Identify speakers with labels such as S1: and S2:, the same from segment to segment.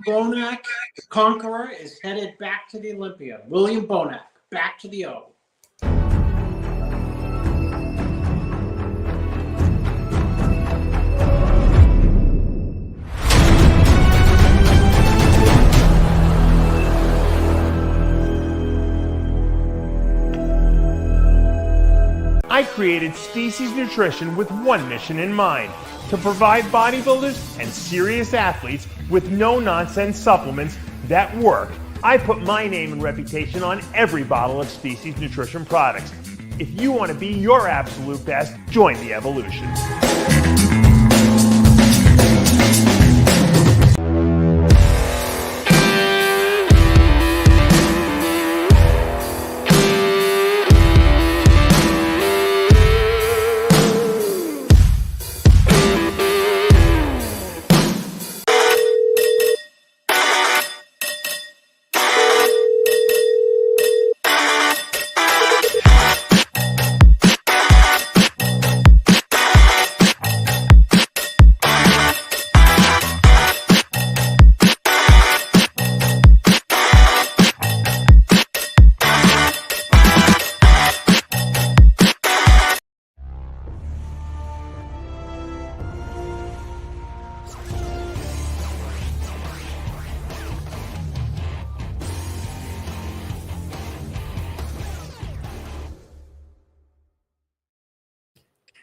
S1: Bonac, the conqueror, is headed back to the Olympia. William Bonac, back to the O.
S2: I created Species Nutrition with one mission in mind: to provide bodybuilders and serious athletes with no-nonsense supplements that work. I put my name and reputation on every bottle of Species Nutrition products. If you want to be your absolute best, join the evolution.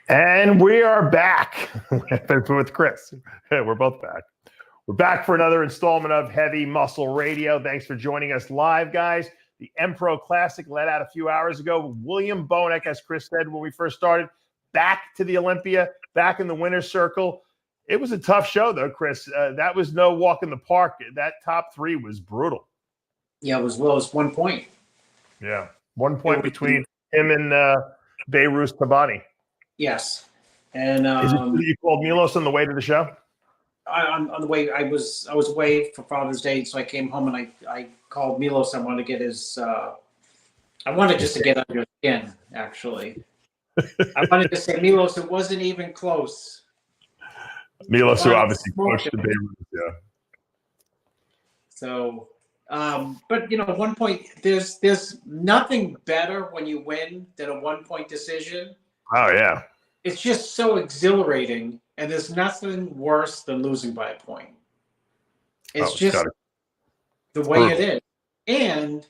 S2: And we are back with Chris. We're both back. We're back for another installment of Heavy Muscle Radio. Thanks for joining us live, guys. The Empro Classic let out a few hours ago. William Bonac, as Chris said when we first started, back to the Olympia, back in the winner's circle. It was a tough show, though, Chris. That was no walk in the park. That top three was brutal.
S1: Yeah, it was well as 1 point.
S2: Yeah, 1 point between him and Behrooz Tabani.
S1: Yes, and
S2: Is it you called Milos on the way to the show?
S1: On the way, I was away for Father's Day, so I came home and I called Milos. I wanted to get his. I wanted just to get under his skin. Actually, I wanted to say, Milos, it wasn't even close.
S2: Milos, who obviously coached the Beirut, yeah.
S1: So, but you know, 1 point. There's nothing better when you win than a 1 point decision.
S2: Oh, yeah.
S1: It's just so exhilarating, and there's nothing worse than losing by a point. It's just the way it is. And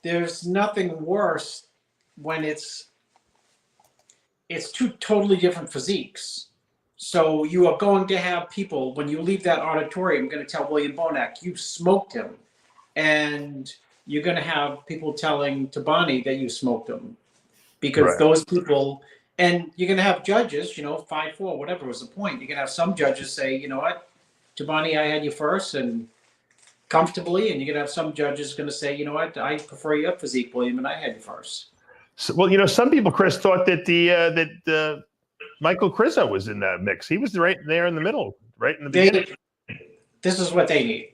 S1: there's nothing worse when it's two totally different physiques. So you are going to have people, when you leave that auditorium, I'm going to tell William Bonac, you smoked him. And you're going to have people telling Tabani that you smoked him. Because those people... And you're going to have judges, 5-4, whatever was the point. You're going to have some judges say, you know what, Tabani, I had you first and comfortably. And you're going to have some judges going to say, you know what, I prefer your physique, William, and I had you first.
S2: So, well, some people, Chris, thought that the Michael Krizo was in that mix. He was right there in the middle, right in the beginning.
S1: This is what they need.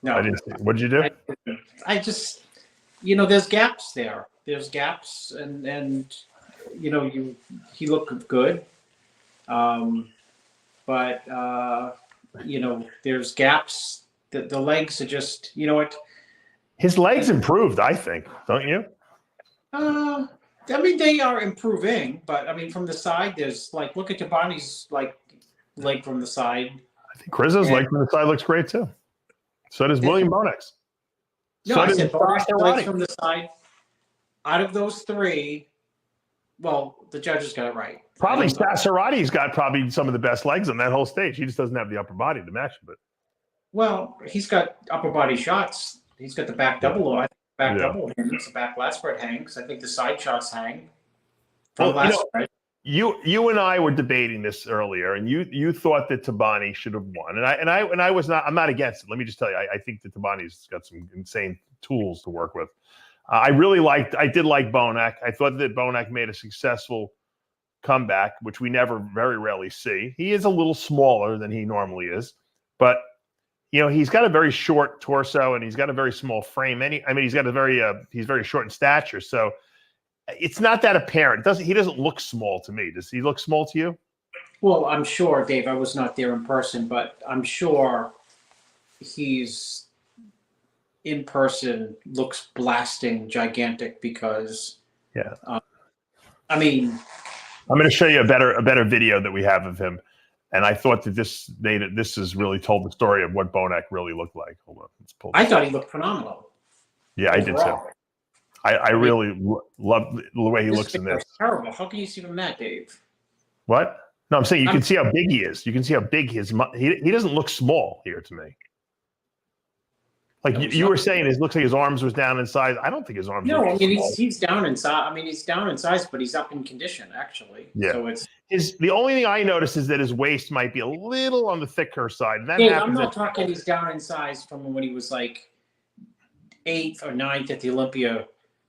S1: No,
S2: I didn't see it. What did you do?
S1: I just, there's gaps there. There's gaps, and he looked good, but there's gaps. The legs are just,
S2: his legs improved, I think, don't you?
S1: I mean, they are improving, but I mean, from the side, there's look at Tabani's leg from the side.
S2: I think Krizo's leg from the side looks great too. So does William Bonac's.
S1: No, I said Bonac's legs from the side. Out of those three, well, the judges got it right.
S2: Probably Sassar's got probably some of the best legs on that whole stage. He just doesn't have the upper body to match it. Well,
S1: he's got upper body shots. He's got the back double. I think back double hangs. The back lat spread hangs. I think the side shots hang.
S2: You and I were debating this earlier, and you thought that Tabani should have won, and I was not. I'm not against it. Let me just tell you, I think that Tabani's got some insane tools to work with. I did like Bonac. I thought that Bonac made a successful comeback, which we never very rarely see. He is a little smaller than he normally is, but he's got a very short torso and he's got a very small frame. He's got he's very short in stature, so it's not that apparent. He doesn't look small to me. Does he look small to you?
S1: Well, I'm sure, Dave, I was not there in person, but I'm sure he's in person looks blasting gigantic because,
S2: Yeah.
S1: I mean,
S2: I'm going to show you a better video that we have of him. And I thought that this has really told the story of what Bonac really looked like. Hold on, let's pull this
S1: I thought he looked phenomenal.
S2: Yeah, I did too. I really love the way he looks in this.
S1: Terrible. How can you see from that, Dave?
S2: What? No, I'm saying you can see how big he is. You can see how big he doesn't look small here to me. Like you were saying, it looks like his arms was down in size. I don't think his arms.
S1: No, I mean he's down in size. I mean he's down in size, but he's up in condition actually.
S2: Yeah.
S1: So it's
S2: the only thing I notice is that his waist might be a little on the thicker side. That
S1: Dave,
S2: happens.
S1: I'm not talking he's down in size from when he was like 8th or 9th at the Olympia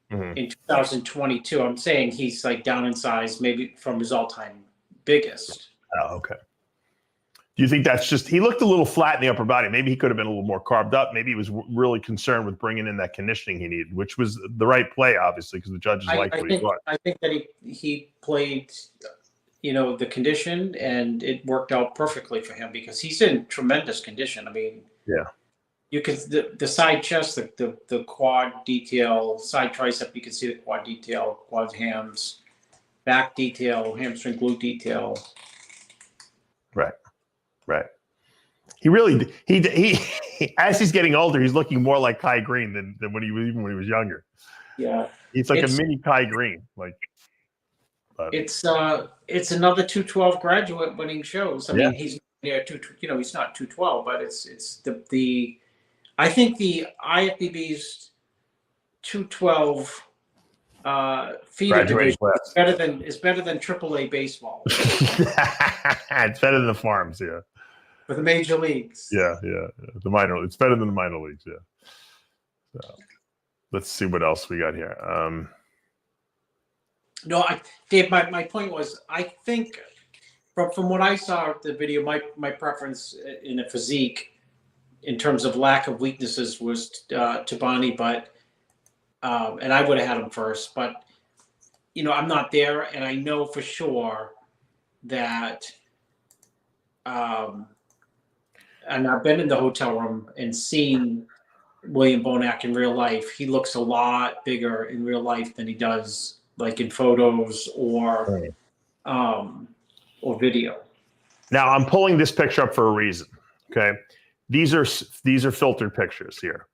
S1: in 2022. I'm saying he's like down in size, maybe from his all-time biggest.
S2: Oh, okay. Do you think that's just he looked a little flat in the upper body? Maybe he could have been a little more carved up. Maybe he was really concerned with bringing in that conditioning he needed, which was the right play, obviously, because the judges liked what he thought.
S1: I think that he played, the condition, and it worked out perfectly for him because he's in tremendous condition. I mean,
S2: yeah,
S1: you can the side chest, the quad detail, side tricep, you can see the quad detail, quad hams, back detail, hamstring glute detail.
S2: Right. He really he as he's getting older, he's looking more like Kai Green than when he was younger.
S1: Yeah,
S2: he's like a mini Kai Green. Like
S1: it's another 212 graduate winning shows. I mean, he's he's not 212, but it's the I think the IFBB's 212 feeder division is better than AAA baseball.
S2: It's better than the farms, yeah.
S1: For the major leagues.
S2: Yeah. It's better than the minor leagues, yeah. So let's see what else we got here.
S1: No, Dave, my point was, I think from what I saw of the video, my preference in a physique in terms of lack of weaknesses was Tabani, but and I would have had him first, but I'm not there, and I know for sure that and I've been in the hotel room and seen William Bonac in real life. He looks a lot bigger in real life than he does like in photos or video.
S2: Now I'm pulling this picture up for a reason. Okay, these are filtered pictures here,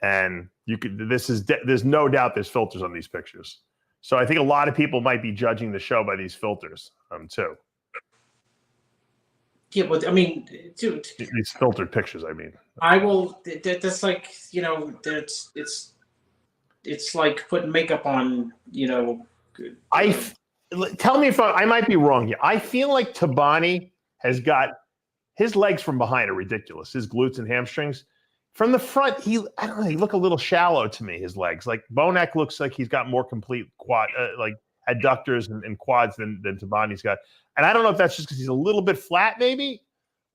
S2: and there's no doubt there's filters on these pictures. So I think a lot of people might be judging the show by these filters too.
S1: Yeah, but I mean, dude,
S2: these filtered pictures. I mean,
S1: I will. That's like it's like putting makeup on.
S2: Tell me if I might be wrong here. I feel like Tabani has got his legs from behind are ridiculous. His glutes and hamstrings. From the front, I don't know. He look a little shallow to me. His legs, like Bonac, looks like he's got more complete quad, like adductors and quads than Tabani's got. And I don't know if that's just because he's a little bit flat, maybe.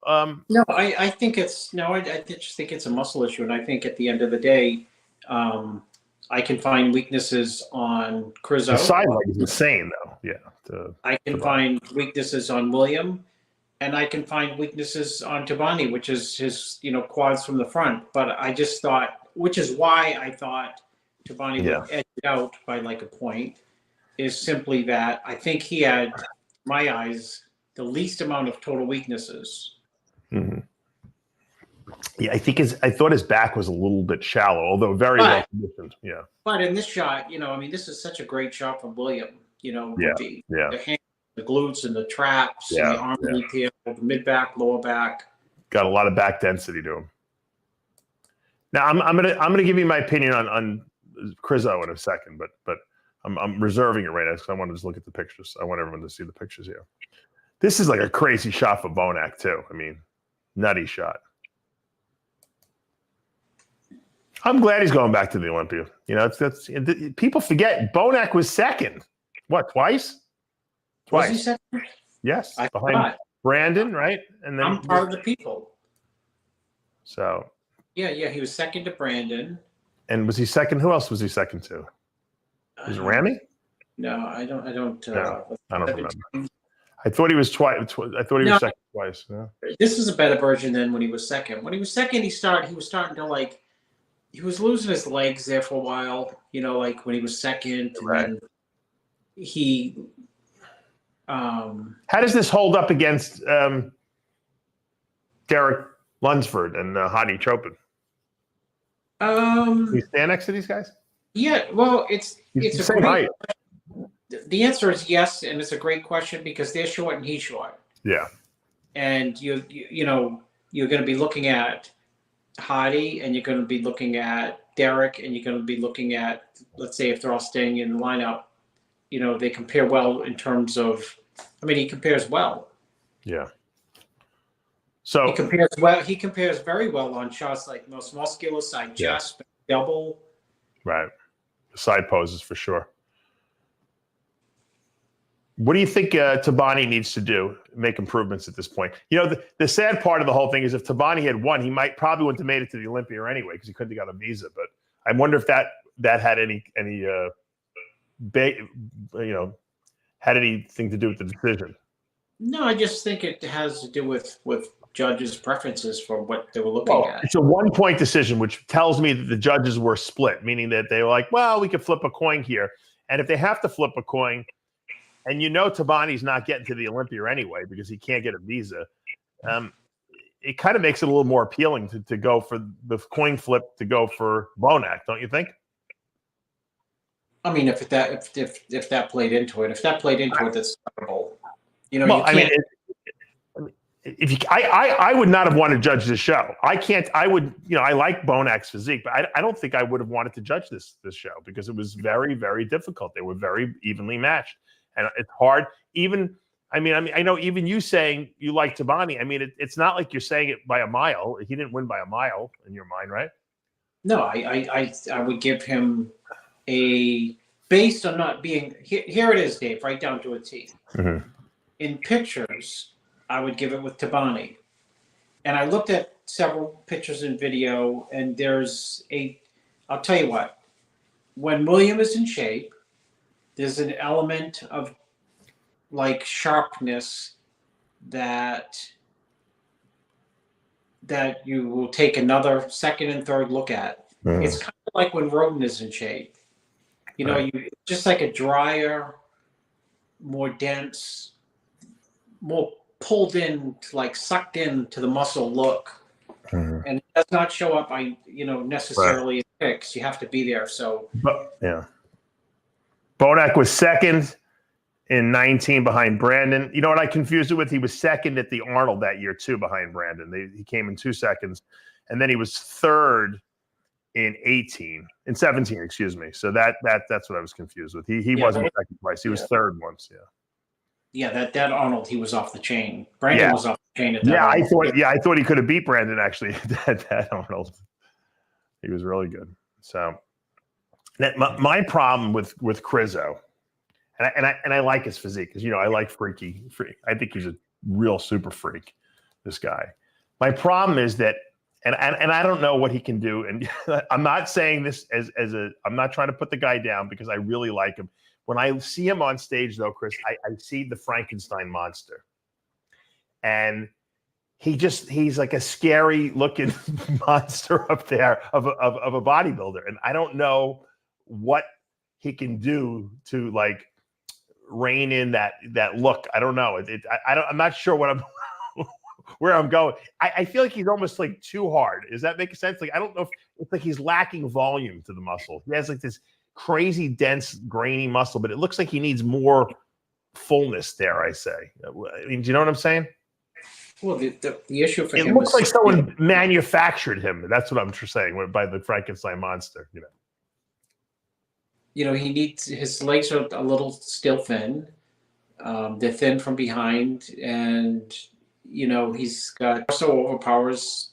S1: No, I think it's I just think it's a muscle issue, and I think at the end of the day, I can find weaknesses on Krizo.
S2: The side leg is insane, though. Yeah,
S1: I can find weaknesses on William. And I can find weaknesses on Tabani, which is his, quads from the front. But I just thought, which is why I thought Tabani would edge it out by like a point, is simply that I think he had, in my eyes, the least amount of total weaknesses.
S2: Mm-hmm. Yeah, I thought his back was a little bit shallow, although very well conditioned. Yeah.
S1: But in this shot, this is such a great shot from William. The hand, the glutes and the traps, and the arm detail, the mid back, lower back.
S2: Got a lot of back density to him. Now I'm gonna give you my opinion on Krizo in a second, but I'm reserving it right now because I want to just look at the pictures. I want everyone to see the pictures here. This is like a crazy shot for Bonac too. I mean, nutty shot. I'm glad he's going back to the Olympia. That's people forget Bonac was second. What, twice?
S1: Was he second?
S2: Yes, behind Brandon, right? And then
S1: I'm part of the people.
S2: So.
S1: Yeah, he was second to Brandon.
S2: And was he second? Who else was he second to? Was it Rami?
S1: No, I don't.
S2: No, I don't remember. I thought he was twice. I thought he was second twice. Yeah.
S1: This is a better version than when he was second. When he was second, he was starting to like, he was losing his legs there for a while. You know, like when he was second, and then he.
S2: How does this hold up against Derek Lunsford and Hadi Chopin? You stand next to these guys?
S1: Yeah, well, it's a
S2: same
S1: great.
S2: height.
S1: The answer is yes, and it's a great question because they're short and he's short.
S2: Yeah.
S1: And you're going to be looking at Hadi, and you're going to be looking at Derek, and you're going to be looking at, let's say, if they're all staying in the lineup, you know, they compare well in terms of. I mean, he compares well.
S2: Yeah. So
S1: he compares well. He compares very well on shots like most muscular side chest, double.
S2: Right. The side poses for sure. What do you think Tabani needs to do to make improvements at this point? You know, the sad part of the whole thing is if Tabani had won, he probably wouldn't have made it to the Olympia anyway because he couldn't have got a visa. But I wonder if that had any had anything to do with the decision.
S1: No, I just think it has to do with judges' preferences for what they were looking at.
S2: It's a 1-point decision, which tells me that the judges were split, meaning that they were like, well, we could flip a coin here. And if they have to flip a coin, and you know Tabani's not getting to the Olympia anyway because he can't get a visa, it kind of makes it a little more appealing to go for the coin flip to go for Bonac, don't you think?
S1: I mean, if that played into it, that's terrible. You know,
S2: well, I would not have wanted to judge this show. I like Bonac's physique, but I don't think I would have wanted to judge this show because it was very, very difficult. They were very evenly matched. And it's hard. I know even you saying you like Tabani. I mean, it's not like you're saying it by a mile. He didn't win by a mile in your mind, right?
S1: No, I would give him a, based on not being, here it is, Dave, right down to a T.
S2: Mm-hmm.
S1: In pictures, I would give it with Tabani. And I looked at several pictures and video, and I'll tell you what, when William is in shape, there's an element of like sharpness that you will take another second and third look at. Mm. It's kind of like when Roden is in shape. You know, just like a drier, more dense, more pulled in, like sucked in to the muscle look. Mm. And it does not show up necessarily in pics. You have to be there. So
S2: Bonac was second in 19 behind Brandon. You know what I confused it with? He was second at the Arnold that year too behind Brandon. He came in 2 seconds. And then he was third in 17, excuse me. So that's what I was confused with. He wasn't second place. He was third once,
S1: Yeah, that Arnold, he was off the chain. Brandon was off the chain at that
S2: Arnold. I thought he could have beat Brandon actually at that Arnold. He was really good. So my problem with Krizo, and I like his physique because I like freaky. I think he's a real super freak. This guy. My problem is that, and I don't know what he can do. And I'm not saying this as I'm not trying to put the guy down because I really like him. When I see him on stage, though, Chris, I see the Frankenstein monster, and he's like a scary looking monster up there of a bodybuilder, and I don't know what he can do to like rein in that look. I don't know. I'm not sure what where I'm going. I feel like he's almost like too hard. Does that make sense? Like I don't know if it's like he's lacking volume to the muscle. He has like this crazy dense grainy muscle, but it looks like he needs more fullness, dare I say. I mean, do you know what I'm saying?
S1: Well, the issue for him,
S2: it looks like someone manufactured him. That's what I'm saying by the Frankenstein monster.
S1: He needs, his legs are a little still thin. They're thin from behind, and he's got so overpowers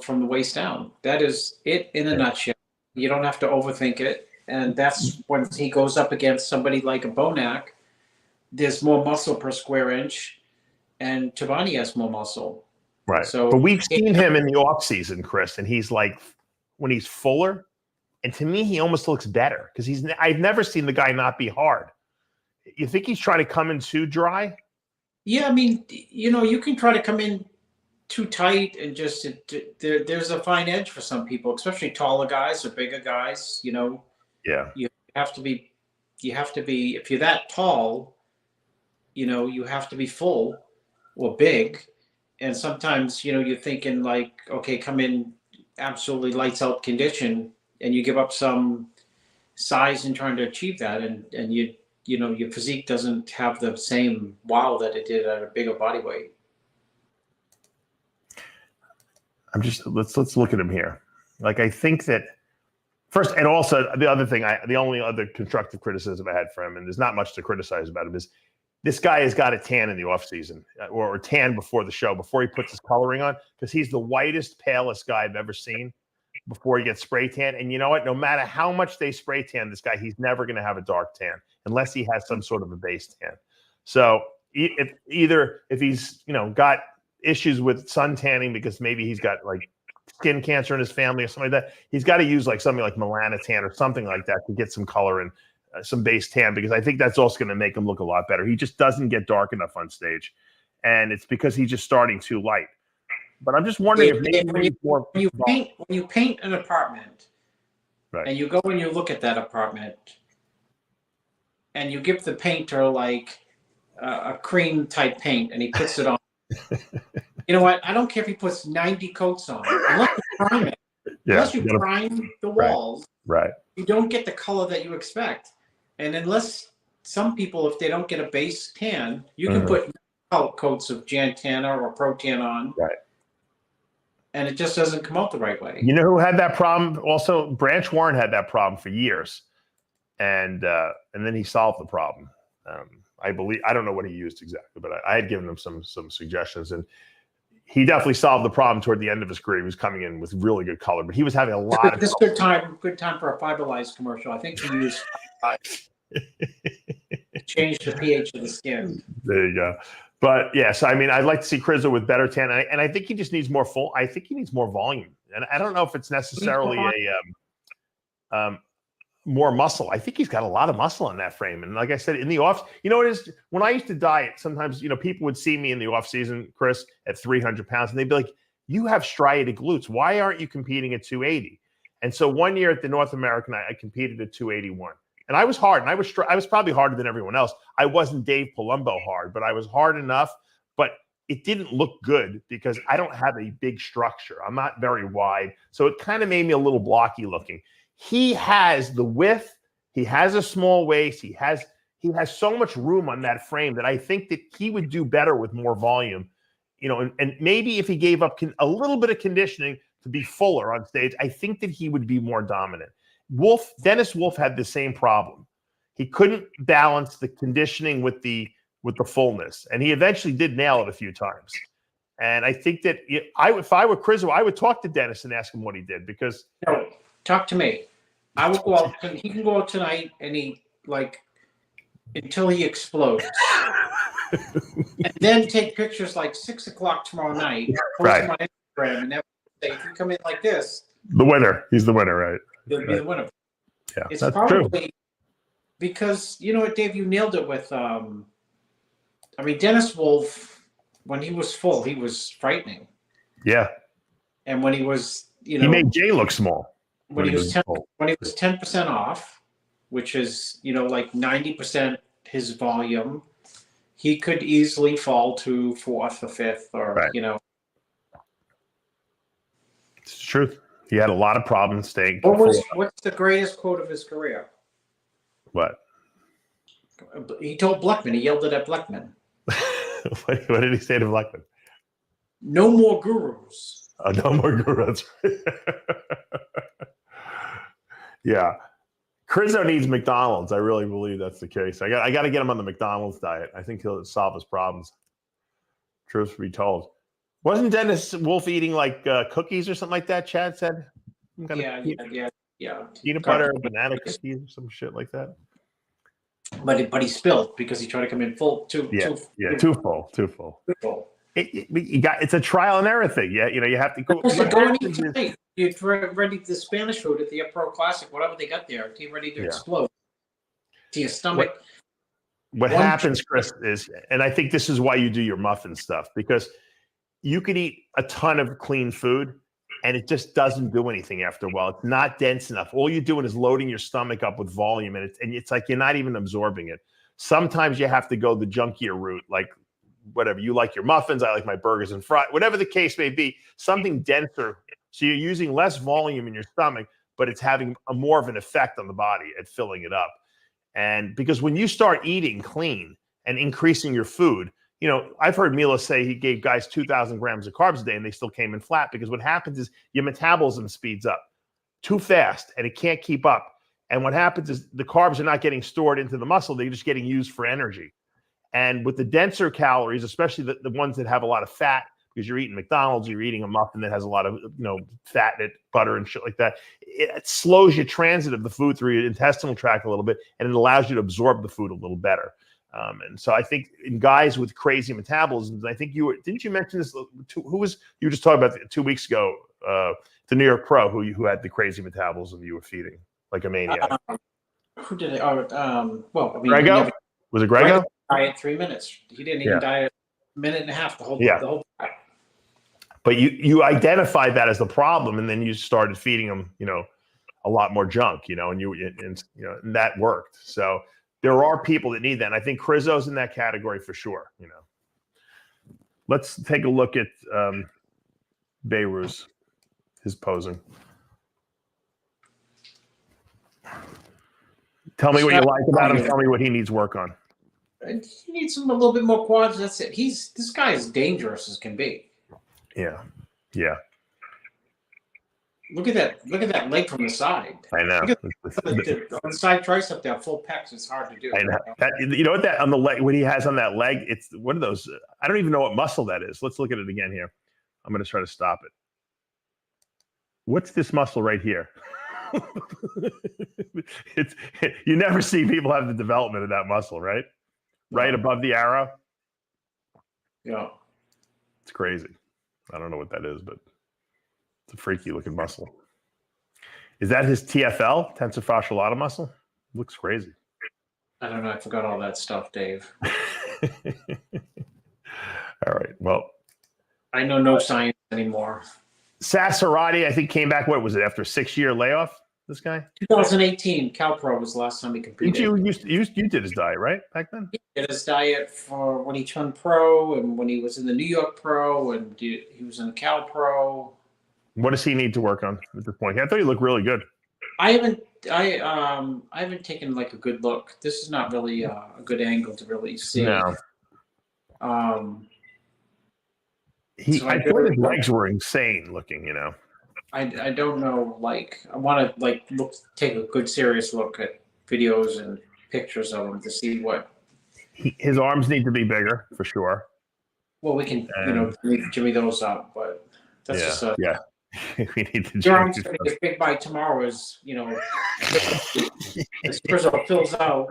S1: from the waist down. That is it in a nutshell. You don't have to overthink it. And that's when he goes up against somebody like a Bonac. There's more muscle per square inch, and Tabani has more muscle.
S2: Right.
S1: So,
S2: but we've seen him in the off season, Chris, and he's like, when he's fuller, and to me, he almost looks better because I've never seen the guy not be hard. You think he's trying to come in too dry?
S1: Yeah, I mean, you can try to come in too tight and just there's a fine edge for some people, especially taller guys or bigger guys.
S2: Yeah.
S1: You have to be if you're that tall, you have to be full or big. And sometimes, you're thinking like, okay, come in absolutely lights out condition, and you give up some size in trying to achieve that, and your physique doesn't have the same wow that it did at a bigger body weight.
S2: Let's look at him here. Like, I think that first, and also the other thing, the only other constructive criticism I had for him, and there's not much to criticize about him, is this guy has got a tan in the off season, or tan before the show, before he puts his coloring on, because he's the whitest, palest guy I've ever seen before he gets spray tan. And you know what? No matter how much they spray tan this guy, he's never going to have a dark tan unless he has some sort of a base tan. So if he's got issues with sun tanning because maybe he's got like skin cancer in his family or something like that, he's got to use like something like melanotan or something like that to get some color and some base tan, because I think that's also going to make him look a lot better. He just doesn't get dark enough on stage, and it's because he's just starting too light. But I'm just wondering if maybe
S1: when you paint an apartment,
S2: right,
S1: and you go and you look at that apartment, and you give the painter like a cream type paint, and he puts it on. You know what? I don't care if he puts 90 coats on, unless you prime it.
S2: Yeah,
S1: unless you prime the walls,
S2: right,
S1: you don't get the color that you expect. And unless some people, if they don't get a base tan, you can put coats of Jantana or Pro Tan on,
S2: right,
S1: and it just doesn't come out the right way.
S2: You know who had that problem? Also, Branch Warren had that problem for years, and then he solved the problem. I don't know what he used exactly, but I had given him some suggestions, and he definitely solved the problem toward the end of his career. He was coming in with really good color, but he was having a lot of.
S1: This good time for a Fiberlize commercial. I think he used change the pH of the skin.
S2: There you go. But yes, I mean, I'd like to see Krizo with better tan, and I think he just needs more full. I think he needs more volume, and I don't know if it's necessarily more muscle. I think he's got a lot of muscle in that frame, and like I said, in the off, it is when I used to diet. Sometimes people would see me in the off season, Chris, at 300 pounds, and they'd be like, "You have striated glutes. Why aren't you competing at 280?" And so one year at the North American, I competed at 281. And I was hard, and I was probably harder than everyone else. I wasn't Dave Palumbo hard, but I was hard enough. But it didn't look good because I don't have a big structure. I'm not very wide. So it kind of made me a little blocky looking. He has the width. He has a small waist. He has so much room on that frame that I think that he would do better with more volume. And maybe if he gave up a little bit of conditioning to be fuller on stage, I think that he would be more dominant. Dennis Wolf had the same problem. He couldn't balance the conditioning with the fullness, and he eventually did nail it a few times. And I think that if I were Krizo, I would talk to Dennis and ask him what he did, because
S1: no, talk to me. I will go out. He can go out tonight, and he until he explodes, and then take pictures like 6 o'clock tomorrow night. Post
S2: right.
S1: my Instagram, and say, if you come in like this,
S2: the winner. He's the winner, right?
S1: He'll be the winner.
S2: Yeah,
S1: it's
S2: that's
S1: probably
S2: true.
S1: Because you know what, Dave, you nailed it with. Dennis Wolf, when he was full, he was frightening.
S2: Yeah.
S1: And when he was,
S2: he made Jay look small.
S1: When he was 10% off, which is like 90% his volume, he could easily fall to 4th or 5th, or
S2: right. It's the truth. He had a lot of problems staying.
S1: What's the greatest quote of his career?
S2: What?
S1: He told Bleckman. He yelled it at Bleckman.
S2: What did he say to Bleckman?
S1: No more gurus.
S2: Oh, no more gurus. Yeah. Krizo needs McDonald's. I really believe that's the case. I got to get him on the McDonald's diet. I think he'll solve his problems. Truth be told. Wasn't Dennis Wolf eating like cookies or something like that? Chad said.
S1: Yeah.
S2: Peanut butter, banana cookies, or some shit like that.
S1: But he spilled because he tried to come in full. Too full.
S2: It's a trial and error thing. Yeah, you have to go.
S1: You're ready the Spanish food at the Empro Classic, whatever they got there. You're ready to explode to your stomach.
S2: what happens, Chris, is, and I think this is why you do your muffin stuff, because you could eat a ton of clean food and it just doesn't do anything after a while. It's not dense enough. All you're doing is loading your stomach up with volume, and it's like you're not even absorbing it. Sometimes you have to go the junkier route, like whatever. You like your muffins, I like my burgers and fries, whatever the case may be, something denser. So you're using less volume in your stomach, but it's having more of an effect on the body at filling it up. And because when you start eating clean and increasing your food, you know, I've heard Mila say he gave guys 2,000 grams of carbs a day and they still came in flat, because what happens is your metabolism speeds up too fast and it can't keep up. And what happens is the carbs are not getting stored into the muscle. They're just getting used for energy. And with the denser calories, especially the ones that have a lot of fat, because you're eating McDonald's, you're eating a muffin that has a lot of, you know, fat in it, butter and shit like that. It slows your transit of the food through your intestinal tract a little bit, and it allows you to absorb the food a little better. And so I think in guys with crazy metabolisms, I think didn't you mention this? You were just talking about 2 weeks ago, the New York Pro who had the crazy metabolism you were feeding like a maniac.
S1: Who did it? Well, I mean,
S2: Grego? Was it Grego?
S1: Diet 3 minutes. He didn't even diet a minute and a half. The whole time.
S2: But you identified that as the problem, and then you started feeding them, you know, a lot more junk, you know, and and that worked. So there are people that need that. And I think Krizo's in that category for sure, you know. Let's take a look at Behrooz, his posing. Tell me what you like about him. Tell me what he needs work on.
S1: He needs a little bit more quads. That's it. This guy is dangerous as can be.
S2: Yeah. Yeah.
S1: Look at that leg from the side.
S2: I know.
S1: On the side tricep, that full pecs is hard to do.
S2: I know. You know what that on the leg, what he has on that leg, it's one of those, I don't even know what muscle that is. Let's look at it again here. I'm going to try to stop it. What's this muscle right here? You never see people have the development of that muscle, right? Right above the arrow.
S1: Yeah.
S2: It's crazy. I don't know what that is, but it's a freaky looking muscle. Is that his TFL, tensor fascial lata muscle? Looks crazy.
S1: I don't know. I forgot all that stuff, Dave.
S2: All right. Well,
S1: I know no science anymore.
S2: Sassar, I think, came back. What was it, after a 6-year layoff? This guy?
S1: 2018, CalPro was the last time he competed.
S2: You did his diet, right, back then?
S1: He did his diet for when he turned pro, and when he was in the New York Pro, and he was in CalPro.
S2: What does he need to work on at this point? I thought he looked really good.
S1: I haven't taken like a good look. This is not really a good angle to really see.
S2: No. I thought his legs were insane looking, you know.
S1: I don't know, like, I want to like take a good serious look at videos and pictures of him to see what
S2: his arms need to be bigger for sure.
S1: Well, we can jimmy those up, but that's just
S2: we need to.
S1: Your arms going to get big by tomorrow, as you know. As Krizo fills out,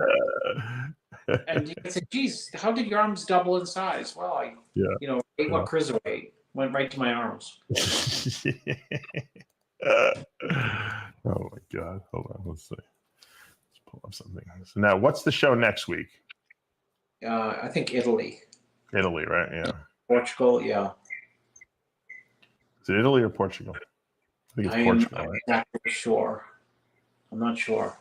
S1: and you can say, "Geez, how did your arms double in size?" Well, I ate what Krizo ate. Went right to my arms.
S2: Oh my God. Hold on. Let's see. Let's pull up something. So now what's the show next week?
S1: I think Italy.
S2: Italy, right? Yeah.
S1: Portugal, yeah.
S2: Is it Italy or Portugal? I think it's Portugal.
S1: I'm not sure. I'm not sure.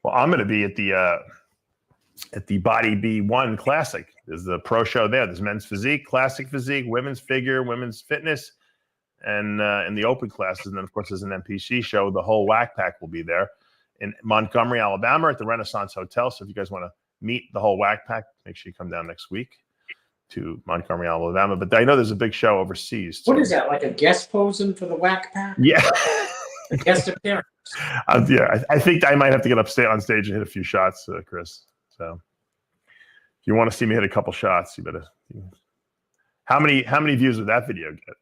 S2: Well, I'm going to be at the Body B1 Classic. There's the pro show there. There's men's physique, classic physique, women's figure, women's fitness, and in the open classes. And then, of course, there's an NPC show. The whole whack pack will be there in Montgomery, Alabama at the Renaissance Hotel. So if you guys want to meet the whole whack pack, make sure you come down next week to Montgomery, Alabama. But I know there's a big show overseas, too.
S1: What is that, like a guest posing for the whack pack?
S2: Yeah.
S1: A guest appearance.
S2: I think I might have to get on stage and hit a few shots, Chris. So if you want to see me hit a couple shots, you better. How many views would that video get?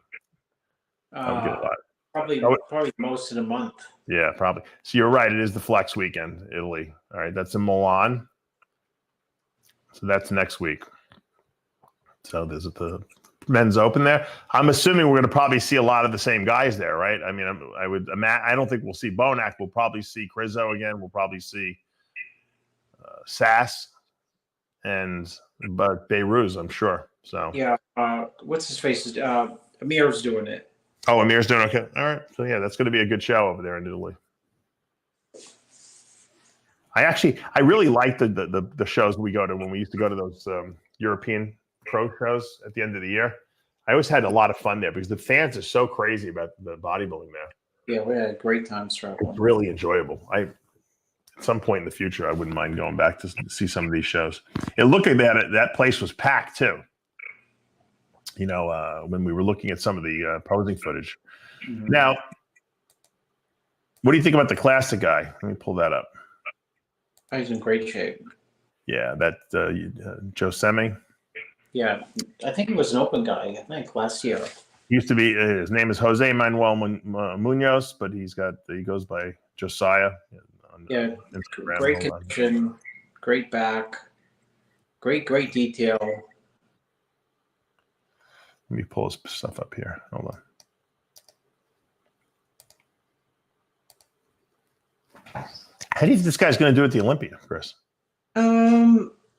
S2: I would get a lot.
S1: Probably most in a month.
S2: Yeah, probably. So you're right. It is the Flex weekend, Italy. All right, that's in Milan. So that's next week. So there's the men's open there. I'm assuming we're going to probably see a lot of the same guys there, right? I mean, I don't think we'll see Bonac. We'll probably see Krizo again. We'll probably see Sass. but Behrooz, I'm sure. So
S1: yeah, what's his face? Amir's doing it.
S2: Oh, Amir's doing okay. All right. So yeah, that's going to be a good show over there in Italy. I really like the shows we go to when we used to go to those European pro shows at the end of the year. I always had a lot of fun there because the fans are so crazy about the bodybuilding there.
S1: Yeah, we had great times traveling.
S2: It's really enjoyable. At some point in the future, I wouldn't mind going back to see some of these shows. It looked like that place was packed too. You know, when we were looking at some of the posing footage. Mm-hmm. Now, what do you think about the classic guy? Let me pull that up.
S1: He's in great shape.
S2: Yeah, that Joe Semi.
S1: Yeah, I think he was an open guy. I think last year.
S2: He used to be. His name is Jose Manuel Munoz, but he goes by Josiah. On Instagram.
S1: Great condition, great back, great detail.
S2: Let me pull his stuff up here. Hold on. How do you think this guy's going to do at the Olympia, Chris?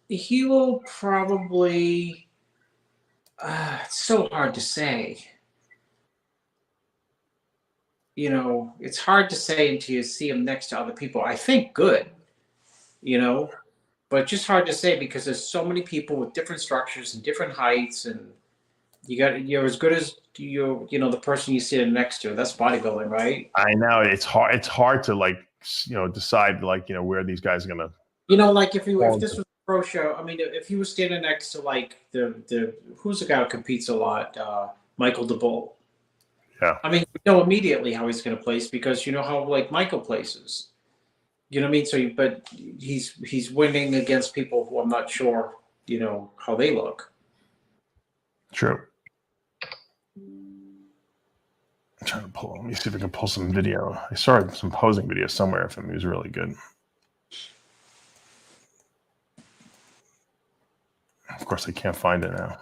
S1: He will probably. It's so hard to say. You know, it's hard to say until you see him next to other people. I think good, you know, but just hard to say because there's so many people with different structures and different heights, and you're as good as the person you sit next to. That's bodybuilding, right?
S2: I know it's hard. It's hard to decide where these guys are gonna.
S1: Like if this was a pro show, I mean, if he was standing next to the who's the guy who competes a lot, Michael DeBull.
S2: Yeah.
S1: I mean, you know immediately how he's going to place because you know how Michael places. You know what I mean? So, but he's winning against people who I'm not sure, how they look.
S2: True. I'm trying to pull. Let me see if I can pull some video. I saw some posing video somewhere of him. He was really good. Of course, I can't find it now.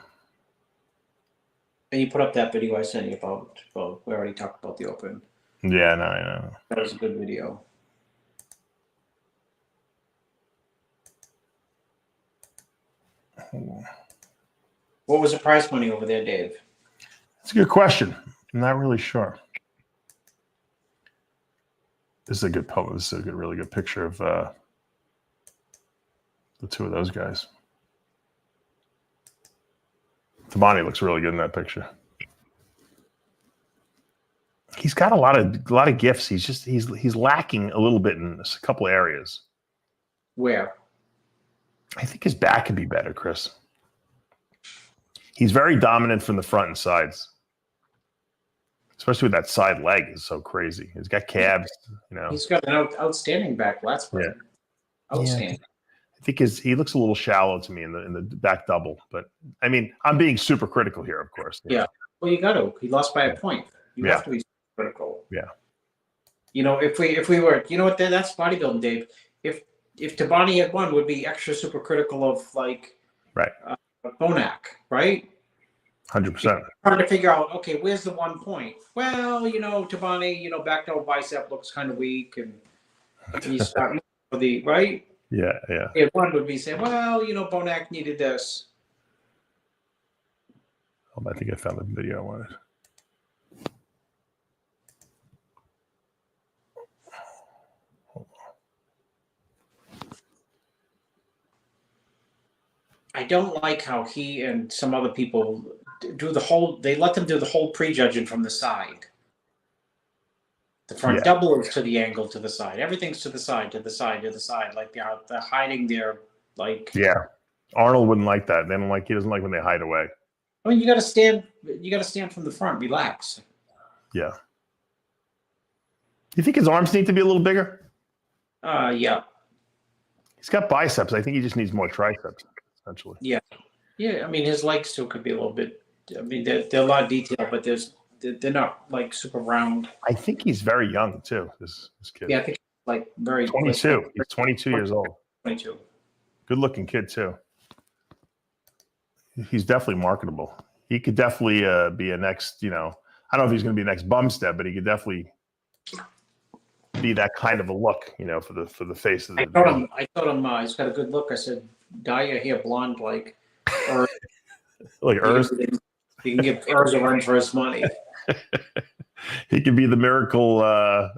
S1: And you put up that video I sent you about we already talked about the open.
S2: Yeah, no, I know.
S1: That was a good video. What was the prize money over there, Dave?
S2: That's a good question. I'm not really sure. This is a good poem. This is a really good picture of the two of those guys. Tabani looks really good in that picture. He's got a lot of gifts. He's lacking a little bit in a couple of areas.
S1: Where?
S2: I think his back could be better, Chris. He's very dominant from the front and sides. Especially with that side leg is so crazy. He's got calves,
S1: He's got an outstanding back. That's
S2: yeah.
S1: Outstanding.
S2: Yeah. I think he looks a little shallow to me in the back double, but I mean, I'm being super critical here, of course.
S1: Yeah. Well, you got to. He lost by a point. You have to be critical.
S2: Yeah.
S1: If we were, that's bodybuilding, Dave. If Tabani had won, would be extra super critical of
S2: right.
S1: Bonac, right?
S2: 100%.
S1: Trying to figure out, okay, where's the 1 point? Well, Tabani, back double bicep looks kind of weak, and he's the right.
S2: Yeah.
S1: If one would be saying, well, Bonac needed this.
S2: I think I found the video I wanted.
S1: I don't like how he and some other people they let them do the whole prejudging from the side. The front double is to the angle to the side. Everything's to the side, to the side, to the side. Like they're hiding their
S2: Yeah. Arnold wouldn't like that. He doesn't like when they hide away.
S1: I mean, you gotta stand from the front, relax.
S2: Yeah. You think his arms need to be a little bigger?
S1: Yeah.
S2: He's got biceps. I think he just needs more triceps, essentially.
S1: Yeah. Yeah. I mean, his legs still could be a little bit. I mean, they're a lot of detail, but they're not super round.
S2: I think he's very young too. This kid.
S1: Yeah, I think very
S2: 22. He's 22 years old.
S1: 22.
S2: Good looking kid too. He's definitely marketable. He could definitely be a next. I don't know if he's going to be next Bumstead, but he could definitely be that kind of a look. For the face of the.
S1: I told him he's got a good look. I said, dye your hair blonde like Urs.
S2: Like Urs?
S1: You can give Urs a run for his money.
S2: He could be the miracle,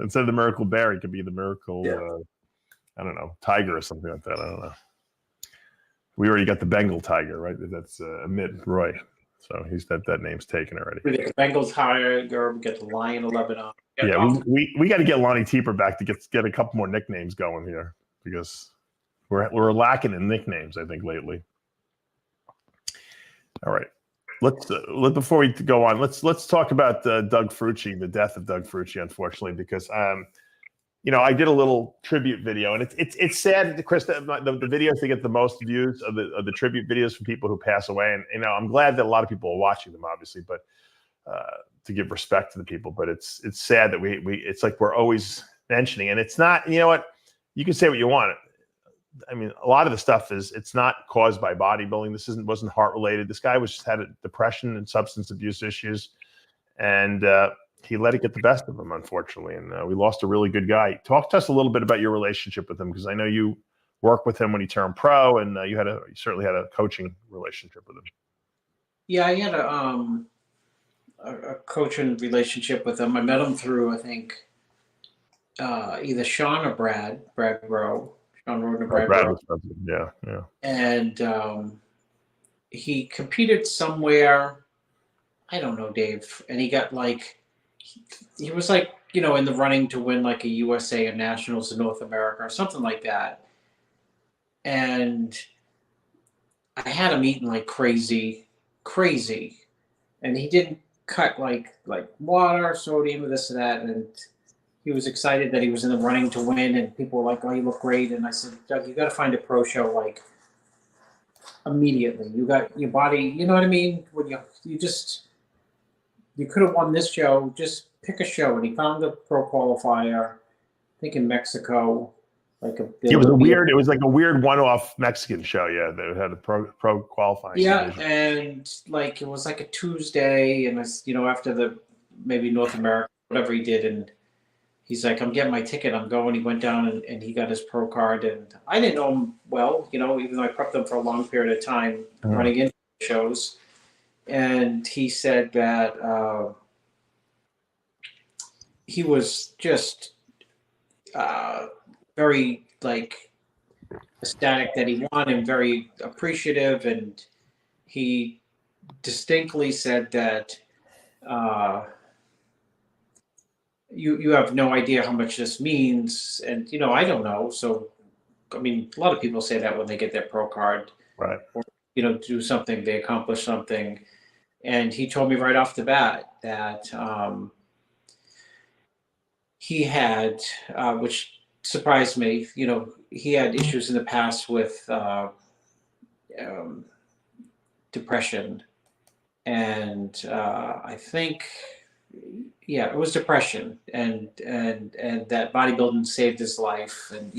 S2: instead of the miracle bear, he could be the miracle, I don't know, tiger or something like that. I don't know. We already got the Bengal tiger, right? That's Amit Roy. So he's that name's taken already.
S1: We get the Bengals tiger, we get the Lion 11 on.
S2: Yeah, we got to get Lonnie Teeper back to get a couple more nicknames going here, because we're lacking in nicknames, I think, lately. All right. Before we go on, let's talk about Doug Fruchey, the death of Doug Fruchey, unfortunately, because I did a little tribute video, and it's sad, Chris, that the videos that get the most views are the tribute videos from people who pass away, and I'm glad that a lot of people are watching them, obviously, but to give respect to the people. But it's sad that it's like we're always mentioning, and it's not. You know what? You can say what you want. I mean, a lot of the stuff it's not caused by bodybuilding. This wasn't heart related. This guy had a depression and substance abuse issues, and he let it get the best of him, unfortunately. And we lost a really good guy. Talk to us a little bit about your relationship with him, because I know you worked with him when he turned pro, and you certainly had a coaching relationship with him. Yeah,
S1: I had a coaching relationship with him. I met him through, I think, either Sean or Brad Rowe. Sean Roden, Brad.
S2: Yeah.
S1: And he competed somewhere, I don't know, Dave, and he got he was in the running to win like a USA or Nationals in North America or something like that. And I had him eating like crazy, and he didn't cut like water, sodium, this and that, and he was excited that he was in the running to win, and people were like, "Oh, you look great." And I said, "Doug, you got to find a pro show immediately. You got your body, you know what I mean? When you could have won this show. Just pick a show." And he found a pro qualifier, I think in Mexico. It was like a weird one-off Mexican show, that had a pro qualifying.
S2: Yeah,
S1: division. And it was like a Tuesday, and after maybe North America, whatever he did, and he's like, "I'm getting my ticket. I'm going." He went down and he got his pro card. And I didn't know him well, even though I prepped him for a long period of time running into shows. And he said that he was just very ecstatic that he won and very appreciative. And he distinctly said that you have no idea how much this means. And, I don't know. So, I mean, a lot of people say that when they get their pro card.
S2: Right.
S1: Or, do something, they accomplish something. And he told me right off the bat that he had, which surprised me, he had issues in the past with depression. And I think, it was depression, and that bodybuilding saved his life, and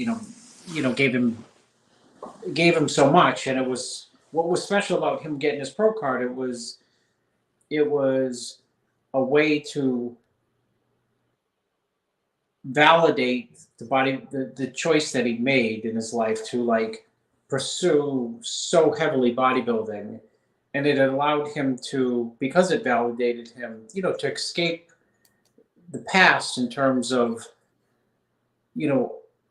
S1: gave him so much. And it was, what was special about him getting his pro card, it was a way to validate the choice that he made in his life to pursue so heavily bodybuilding. And it allowed him to, because it validated him, to escape the past in terms of,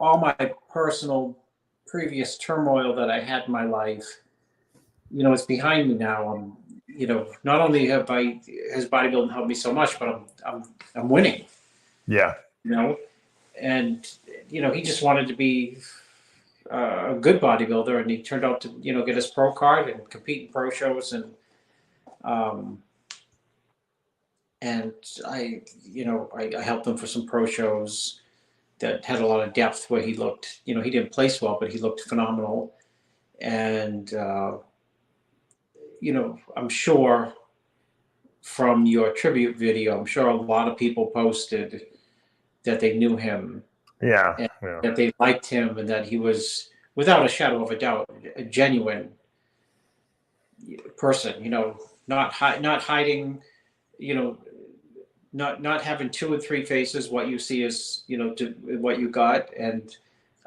S1: all my personal previous turmoil that I had in my life. It's behind me now. Not only has bodybuilding helped me so much, but I'm winning.
S2: Yeah.
S1: And he just wanted to be a good bodybuilder, and he turned out to get his pro card and compete in pro shows, and I helped him for some pro shows that had a lot of depth, where he looked, he didn't place well, but he looked phenomenal. And I'm sure from your tribute video, I'm sure a lot of people posted that they knew him.
S2: Yeah.
S1: That they liked him, and that he was, without a shadow of a doubt, a genuine person. Not hiding. Not having two or three faces. What you see is what you got, and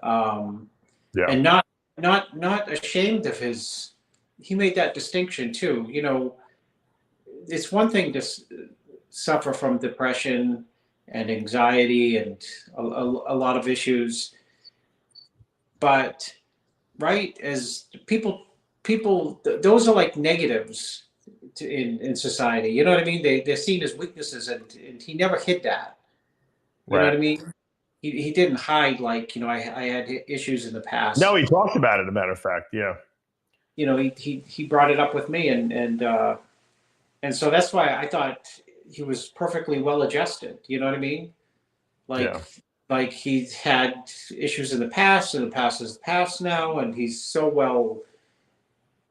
S1: and not not ashamed of his. He made that distinction too. You know, it's one thing to suffer from depression and anxiety and a lot of issues, but right, as people, those are like negatives in society. You know what I mean? They're seen as weaknesses, and he never hid that. You know what I mean? He didn't hide, like, you know, I had issues in the past.
S2: No, he talked about it, as a matter of fact. Yeah.
S1: You know, he brought it up with me, and so that's why I thought he was perfectly well adjusted. You know what I mean? Like he's had issues in the past, and the past is the past now, and he's so well,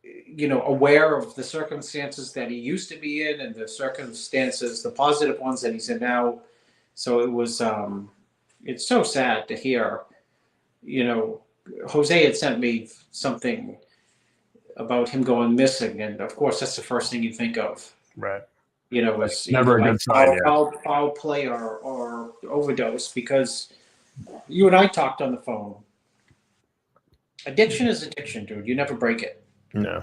S1: you know, aware of the circumstances that he used to be in, and the circumstances, the positive ones that he's in now. So it was, it's so sad to hear. You know, Jose had sent me something about him going missing, and of course that's the first thing you think of.
S2: Right.
S1: You know, it's
S2: never a good sign.
S1: Foul play or overdose, because you and I talked on the phone. Addiction is addiction, dude. You never break it.
S2: No.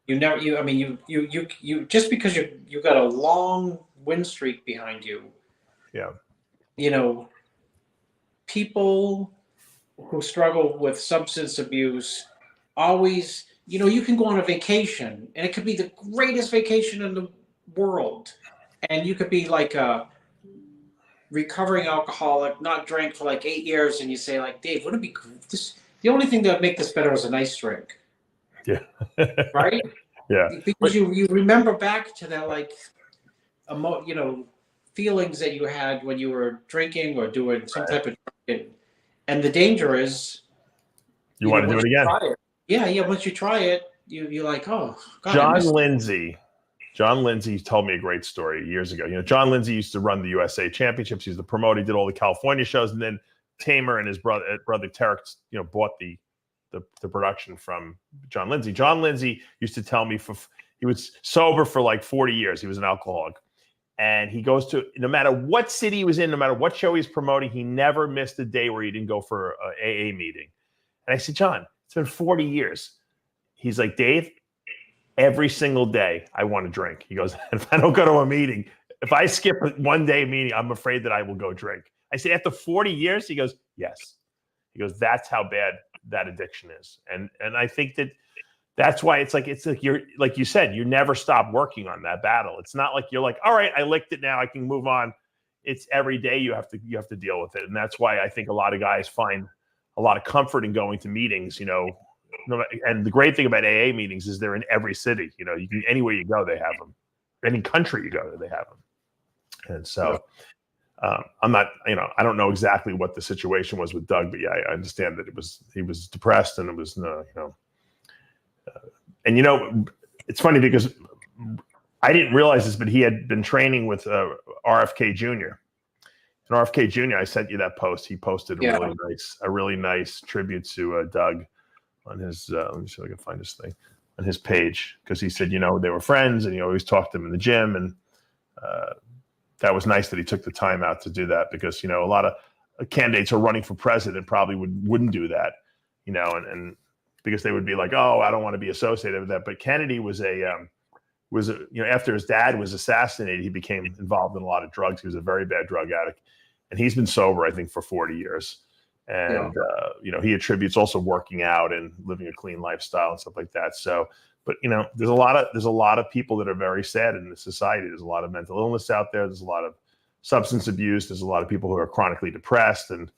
S1: You never. I mean, you just because you got a long win streak behind you.
S2: Yeah.
S1: You know, people who struggle with substance abuse always, you know, you can go on a vacation, and it could be the greatest vacation in the world, and you could be like a recovering alcoholic, not drank for like 8 years, and you say, like, Dave, wouldn't it be this? The only thing that would make this better is a nice drink.
S2: Yeah.
S1: Right.
S2: Yeah.
S1: Because you remember back to that, like, you know, feelings that you had when you were drinking or doing some type of drinking. And the danger is
S2: you want to do it again.
S1: Yeah. Once you try it, you're like, oh God.
S2: John Lindsay told me a great story years ago. You know, John Lindsay used to run the USA Championships. He was the promoter. He did all the California shows, and then Tamer and his brother Tarek, you know, bought the production from John Lindsay. John Lindsay used to tell me he was sober for like 40 years. He was an alcoholic. And he goes to, no matter what city he was in, no matter what show he's promoting, he never missed a day where he didn't go for an AA meeting. And I said, John, it's been 40 years. He's like, Dave, every single day I want to drink. He goes, if I don't go to a meeting, if I skip a one-day meeting, I'm afraid that I will go drink. I said, after 40 years? He goes, yes. He goes, that's how bad that addiction is. And I think that's why it's like you're, like you said, you never stop working on that battle. It's not like you're like, all right, I licked it now, I can move on. It's every day you have to deal with it. And that's why I think a lot of guys find a lot of comfort in going to meetings, you know. And the great thing about AA meetings is they're in every city. You know, you can, anywhere you go, they have them. Any country you go to, they have them. And so I'm not, you know, I don't know exactly what the situation was with Doug, but yeah, I understand that he was depressed, and it was, you know, and, you know, it's funny because I didn't realize this, but he had been training with RFK Jr. And RFK Jr., I sent you that post. He posted a really nice tribute to Doug on his, let me see if I can find this thing, on his page, because he said, you know, they were friends, and he always talked to him in the gym. And that was nice that he took the time out to do that, because, you know, a lot of candidates who are running for president probably wouldn't do that, you know, and because they would be like, oh, I don't want to be associated with that. But Kennedy was you know, after his dad was assassinated, he became involved in a lot of drugs. He was a very bad drug addict, and he's been sober, I think, for 40 years. And you know, he attributes also working out and living a clean lifestyle and stuff like that. So, but, you know, there's a lot of people that are very sad in this society. There's a lot of mental illness out there. There's a lot of substance abuse. There's a lot of people who are chronically depressed, and,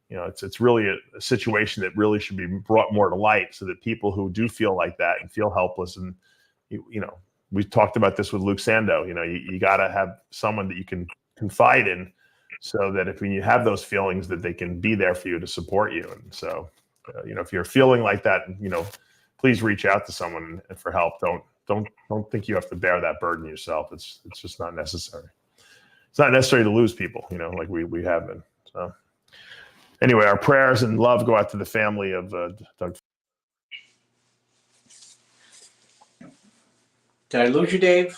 S2: you know, it's really a situation that really should be brought more to light, so that people who do feel like that and feel helpless, and you know, we talked about this with Luke Sando. You know, you got to have someone that you can confide in, so that if you have those feelings, that they can be there for you to support you. And so, you know, if you're feeling like that, you know, please reach out to someone for help. Don't think you have to bear that burden yourself. It's just not necessary. It's not necessary to lose people, you know, like we have been. So anyway, our prayers and love go out to the family of Doug.
S1: Did I lose you, Dave?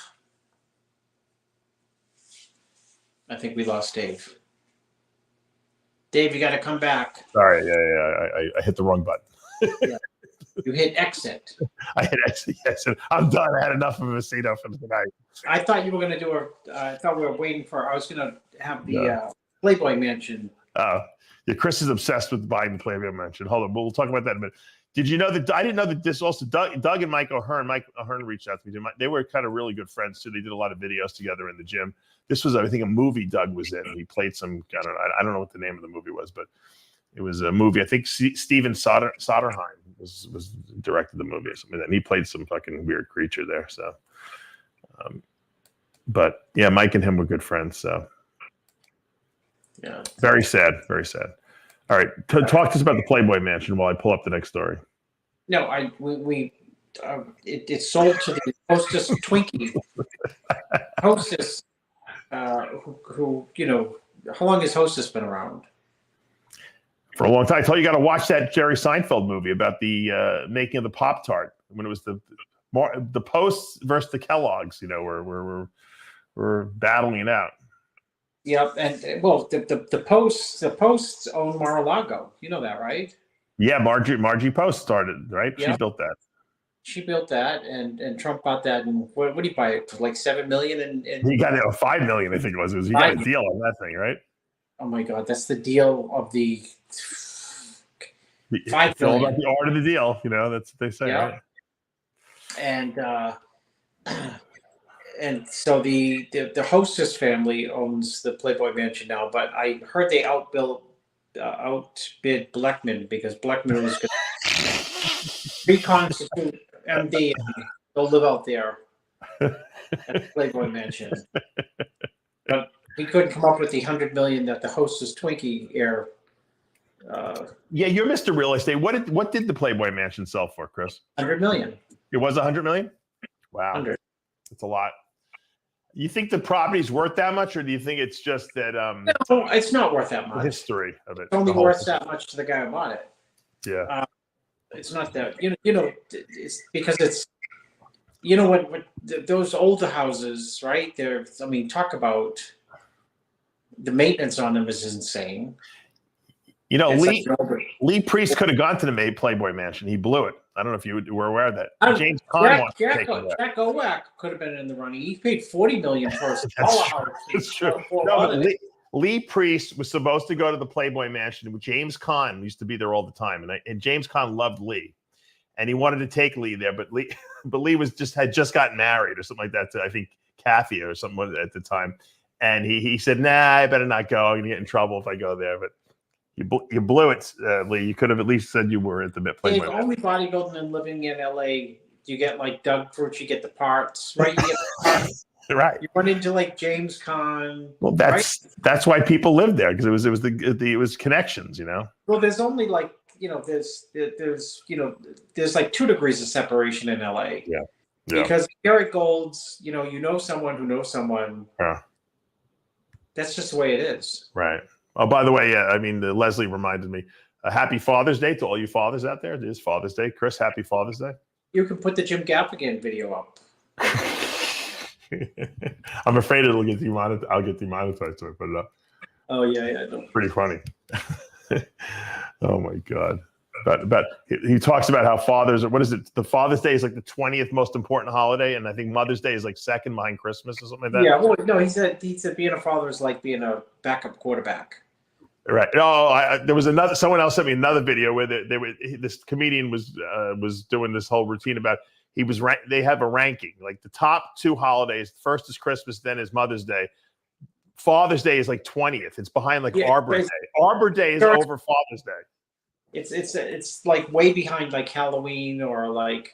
S1: I think we lost Dave. Dave, you got to come back.
S2: Sorry, yeah, I hit the wrong button.
S1: Yeah. You hit exit.
S2: I hit exit. Yes, I'm done. I had enough of Aceto for tonight.
S1: I thought you were going to do I thought we were waiting for. I was going to have the Playboy Mansion.
S2: Yeah, Chris is obsessed with buying the Playboy Mansion. Hold on, we'll talk about that in a minute. Did you know that? I didn't know that this also Doug and Mike O'Hearn. Mike O'Hearn reached out to me. They were kind of really good friends too. They did a lot of videos together in the gym. This was, I think, a movie Doug was in. He played some. I don't know what the name of the movie was, but it was a movie. I think Steven Soderheim was directed the movie or something. And he played some fucking weird creature there. So, but yeah, Mike and him were good friends. So,
S1: yeah,
S2: very sad. Very sad. All right, talk to us about the Playboy Mansion while I pull up the next story.
S1: No, it's sold to the hostess Twinkie. Hostess, who how long has Hostess been around?
S2: For a long time. I told you got to watch that Jerry Seinfeld movie about the making of the Pop-Tart when it was the Posts versus the Kellogg's. We're battling it out.
S1: Yep, and well, the Posts own Mar-a-Lago. You know that, right?
S2: Yeah, Margie Post started, right? Yep. She built that.
S1: She built that, and Trump bought that. And what did he buy it for? Like $7 million? And
S2: he got it $5 million, I think it was. He got a deal on that thing, right?
S1: Oh my God, that's the deal of the $5 million.
S2: All about the art of the deal, that's what they say, right?
S1: And so the Hostess family owns the Playboy Mansion now, but I heard they outbid Bleckman because Bleckman was going to reconstitute MD and go live out there at the Playboy Mansion. But he couldn't come up with the $100 million that the Hostess Twinkie heir.
S2: Yeah, you're Mr. Real Estate. What did the Playboy Mansion sell for, Chris?
S1: $100 million.
S2: It was $100 million? Wow.
S1: 100.
S2: That's a lot. You think the property's worth that much, or do you think it's just that?
S1: No, it's not worth that much.
S2: The history of it.
S1: It's only worth that much to the guy who bought it.
S2: Yeah.
S1: It's not that it's because it's when those older houses, right? Talk about the maintenance on them is insane.
S2: Lee Priest could have gone to the Playboy Mansion. He blew it. I don't know if you were aware of that. James Caan wants to take it.
S1: Jack Owack could have been in the running. He paid $40 million for a smaller house.
S2: That's true. No, Lee Priest was supposed to go to the Playboy Mansion with James Caan. Used to be there all the time, and James Caan loved Lee, and he wanted to take Lee there, but Lee had just gotten married or something like that to, I think, Kathy or something at the time, and he said, "Nah, I better not go. I'm gonna get in trouble if I go there." But you blew it, Lee. You could have at least said you were at the Playboy.
S1: It's only bodybuilding and living in LA. You get like Doug Fruchey, you get the parts, right? You get the parts.
S2: Right.
S1: You run into like James Caan.
S2: Well, that's why people lived there, because it was connections,
S1: Well, there's only like there's like 2 degrees of separation in LA.
S2: Yeah.
S1: Because Gary Gold's, you know someone who knows someone.
S2: Yeah.
S1: That's just the way it is.
S2: Right. Oh, by the way, Leslie reminded me. Happy Father's Day to all you fathers out there. It is Father's Day. Chris, happy Father's Day.
S1: You can put the Jim Gaffigan video up.
S2: I'm afraid it'll get demonetized. I'll get demonetized to it, put it up.
S1: Oh yeah.
S2: Pretty funny. Oh my God. But he talks about how fathers. What is it? The Father's Day is like the 20th most important holiday, and I think Mother's Day is like second behind Christmas or something like that. Yeah.
S1: Well, no, he said being a father is like being a backup quarterback.
S2: Right. No, there was someone else sent me another video where this comedian was doing this whole routine about they have a ranking, like the top 2 holidays. First is Christmas, then is Mother's Day. Father's Day is like 20th. It's behind like Arbor Day. Arbor Day is over Father's Day.
S1: It's like way behind like Halloween or like.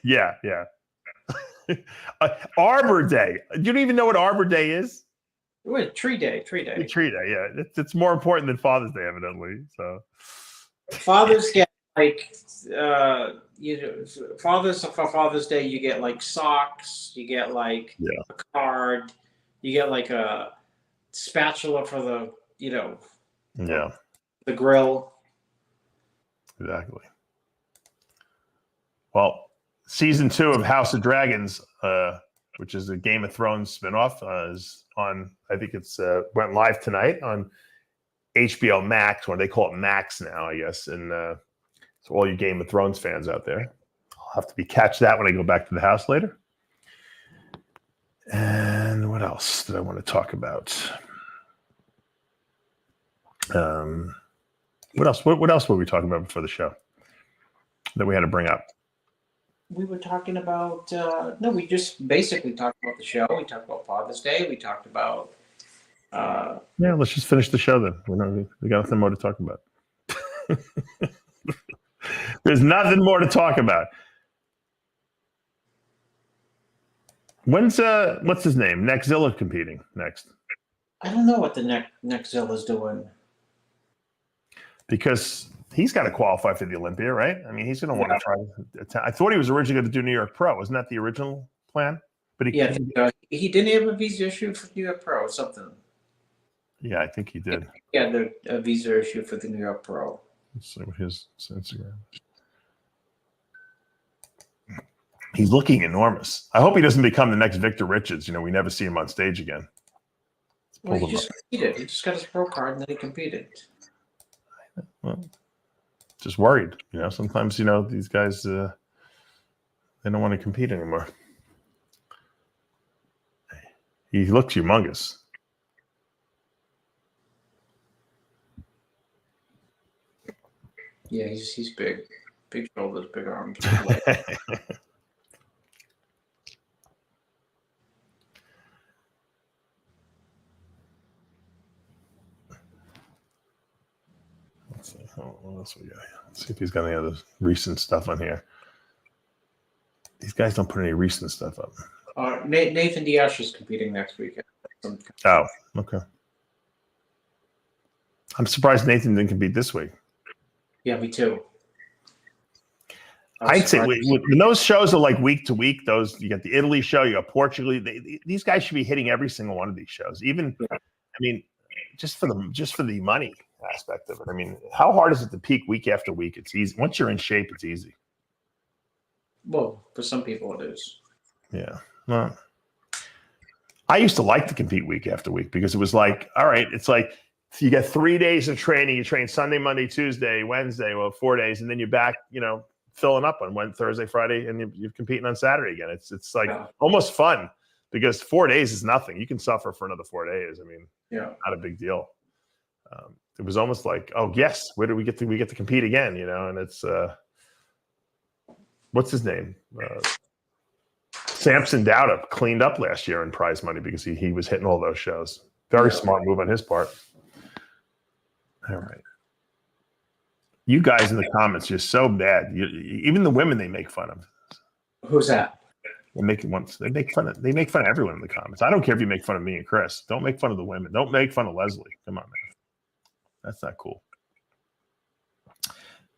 S2: Yeah. Arbor Day. You don't even know what Arbor Day is?
S1: Tree Day.
S2: Yeah. It's more important than Father's Day, evidently. So
S1: fathers get like for Father's Day you get like socks, you get like a card, you get like a spatula for the the grill.
S2: Exactly. Well, season 2 of House of Dragons, which is a Game of Thrones spinoff, is on. I think it's went live tonight on HBO Max, or they call it Max now, I guess. And So all you Game of Thrones fans out there, I'll have to catch that when I go back to the house later. And what else did I want to talk about? What else? What else were we talking about before the show that we had to bring up?
S1: We were talking about no, we just basically talked about the show. We talked about Father's Day. We talked about
S2: yeah. Let's just finish the show then. We got nothing more to talk about. There's nothing more to talk about. When's what's his name? Nexzilla competing next?
S1: I don't know what the Nexzilla's doing.
S2: Because he's got to qualify for the Olympia, right? I mean, he's going to want to try. I thought he was originally going to do New York Pro. Wasn't that the original plan? But
S1: he didn't have a visa issue for New York Pro or something.
S2: Yeah, I think he did.
S1: He had a visa issue for the New York Pro.
S2: Let's see what his Instagram. He's looking enormous. I hope he doesn't become the next Victor Richards. We never see him on stage again.
S1: Well, he just competed. He just got his pro card and then he competed.
S2: Well, just worried. Sometimes these guys they don't want to compete anymore. He looks humongous.
S1: Yeah, he's big shoulders, big arms. What else we got?
S2: Let's see if he's got any other recent stuff on here. These guys don't put any recent stuff up.
S1: Nathan Diaz is competing next weekend.
S2: Oh, okay. I'm surprised Nathan didn't compete this week.
S1: Yeah, me too.
S2: I'd say when those shows are like week to week, you got the Italy show, you got Portugal. These guys should be hitting every single one of these shows. Even, I mean, just for the money aspect of it. I mean, how hard is it to peak week after week? It's easy. Once you're in shape, it's easy.
S1: Well, for some people it is.
S2: Yeah. Well, I used to like to compete week after week because it was like, all right, it's like you get 3 days of training. You train Sunday, Monday, Tuesday, Wednesday, 4 days, and then you're back, filling up on Wednesday, Thursday, Friday, and you're competing on Saturday again. It's like almost fun because 4 days is nothing. You can suffer for another 4 days. I mean, not a big deal. It was almost like, oh yes, where do we get to compete again? And it's what's his name? Samson Dowda cleaned up last year in prize money because he was hitting all those shows. Very smart move on his part. All right. You guys in the comments, you're so bad. Even the women they make fun of.
S1: Who's that?
S2: They make fun of everyone in the comments. I don't care if you make fun of me and Chris. Don't make fun of the women. Don't make fun of Leslie. Come on, man. That's not cool.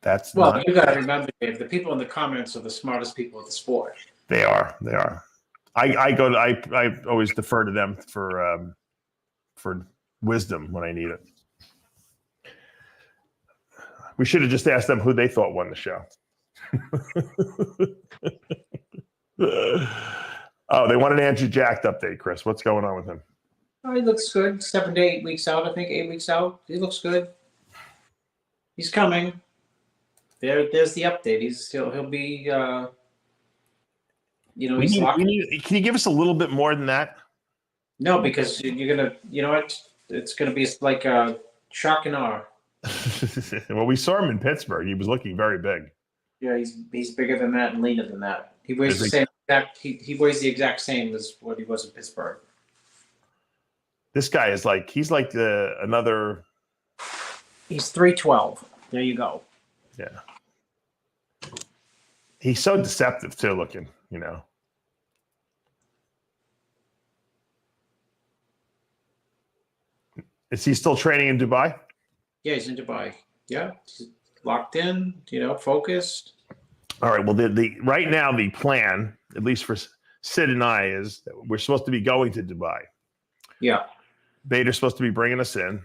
S1: You got to remember, Dave, the people in the comments are the smartest people in the sport. They
S2: are. I always defer to them for wisdom when I need it. We should have just asked them who they thought won the show. Oh, they want an Andrew Jacked update, Chris. What's going on with him?
S1: Oh, he looks good. 7 to 8 weeks out, I think. 8 weeks out. He looks good. He's coming. There's the update. He'll be. He's locked.
S2: Can you give us a little bit more than that?
S1: No, because you're gonna. You know what? It's gonna be like a shock and awe.
S2: Well, we saw him in Pittsburgh. He was looking very big.
S1: Yeah, he's bigger than that and leaner than that. He weighs the same. He weighs the exact same as what he was in Pittsburgh.
S2: This guy is he's like another.
S1: He's 312. There you go.
S2: Yeah. He's so deceptive too, looking. Is he still training in Dubai?
S1: Yeah, he's in Dubai. Yeah, he's locked in. Focused.
S2: All right. Well, the right now the plan, at least for Sid and I, is that we're supposed to be going to Dubai.
S1: Yeah.
S2: Bader's supposed to be bringing us in.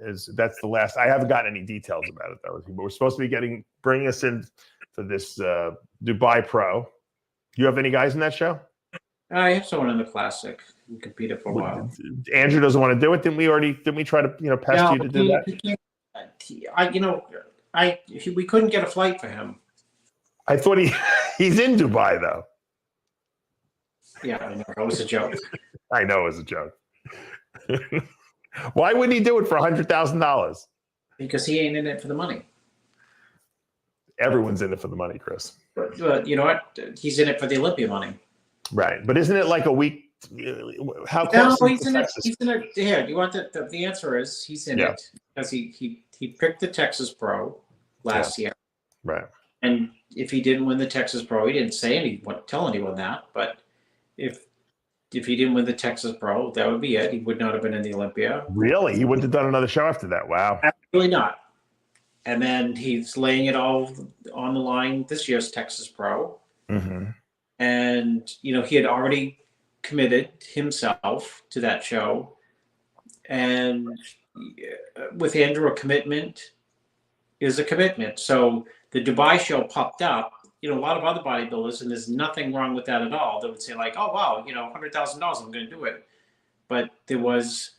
S2: That's the last. I haven't gotten any details about it though. But we're supposed to be bringing us in to this Dubai Pro. You have any guys in that show?
S1: I have someone in the Classic. He competed for a while.
S2: Andrew doesn't want to do it. Didn't we try to pest you to do that?
S1: We couldn't get a flight for him.
S2: I thought he's in Dubai though.
S1: Yeah, I know. That was a joke.
S2: I know it was a joke. Why wouldn't he do it for $100,000?
S1: Because he ain't in it for the money.
S2: Everyone's in it for the money, Chris.
S1: But you know what? He's in it for the Olympia money.
S2: Right. But isn't it like a week? How
S1: No,
S2: close
S1: he's in it. He's in it. Here, you want the answer is he's in it because he picked the Texas Pro last year.
S2: Right.
S1: And if he didn't win the Texas Pro, he didn't tell anyone that. But if he didn't win the Texas Pro, that would be it. He would not have been in the Olympia.
S2: Really? He wouldn't have done another show after that. Wow.
S1: Absolutely not. And then he's laying it all on the line this year's Texas Pro.
S2: Mm-hmm.
S1: And, you know, he had already committed himself to that show. And with Andrew, a commitment is a commitment. So the Dubai show popped up. You know, a lot of other bodybuilders, and there's nothing wrong with that at all. They would say like, oh, wow, you know, $100,000, I'm going to do it. But there was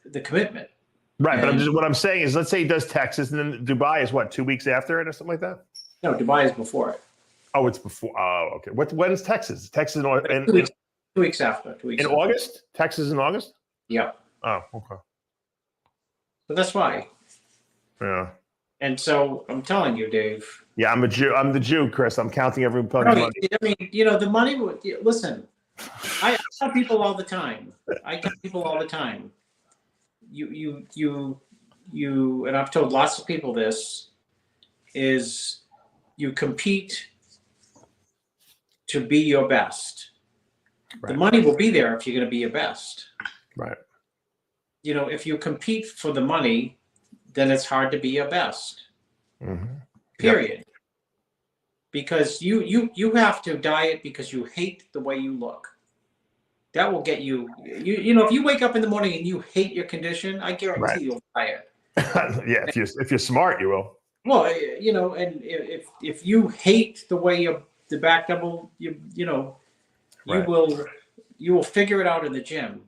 S1: the commitment.
S2: Right. But what I'm saying is, let's say he does Texas and then Dubai is what, 2 weeks after it or something like that?
S1: No, Dubai is before it.
S2: Oh, it's before. Oh, okay. When is Texas? Texas in
S1: 2 weeks after. 2 weeks
S2: in
S1: after.
S2: August? Texas in August?
S1: Yeah.
S2: Oh, okay.
S1: So that's why.
S2: Yeah.
S1: And so I'm telling you, Dave.
S2: Yeah, I'm a Jew. I'm the Jew, Chris. I'm counting every money.
S1: I mean, you know, the money. Listen, I tell people all the time. You, and I've told lots of people this, is you compete to be your best. Right. The money will be there if you're going to be your best.
S2: Right.
S1: You know, if you compete for the money, then it's hard to be your best.
S2: Mm-hmm.
S1: Period. Yep. Because you have to diet because you hate the way you look. That will get you. You know, if you wake up in the morning and you hate your condition, I guarantee you'll diet.
S2: Yeah, if you're smart, you will.
S1: Well, you know, and if you hate the way the back double, you will figure it out in the gym.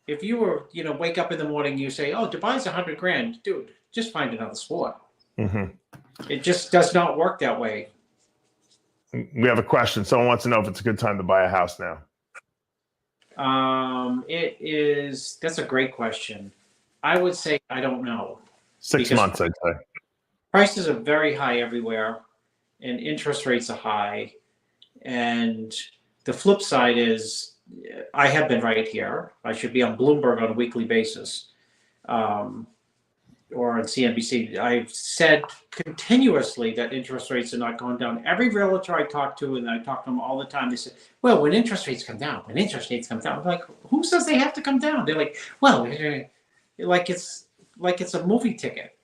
S1: If you were, you know, wake up in the morning, you say, "Oh, Dubai's $100,000, dude. Just find another sport."
S2: Mm-hmm. It
S1: just does not work that way.
S2: We have a question. Someone wants to know if it's a good time to buy a house now.
S1: It is. That's a great question. I would say I don't know.
S2: 6 months, I'd say.
S1: Prices are very high everywhere, and interest rates are high. And the flip side is, I have been right here. I should be on Bloomberg on a weekly basis, or on CNBC. I've said continuously that interest rates are not going down. Every realtor I talk to, and I talk to them all the time, they say, well, when interest rates come down, I'm like, who says they have to come down? They're like, well, like it's a movie ticket.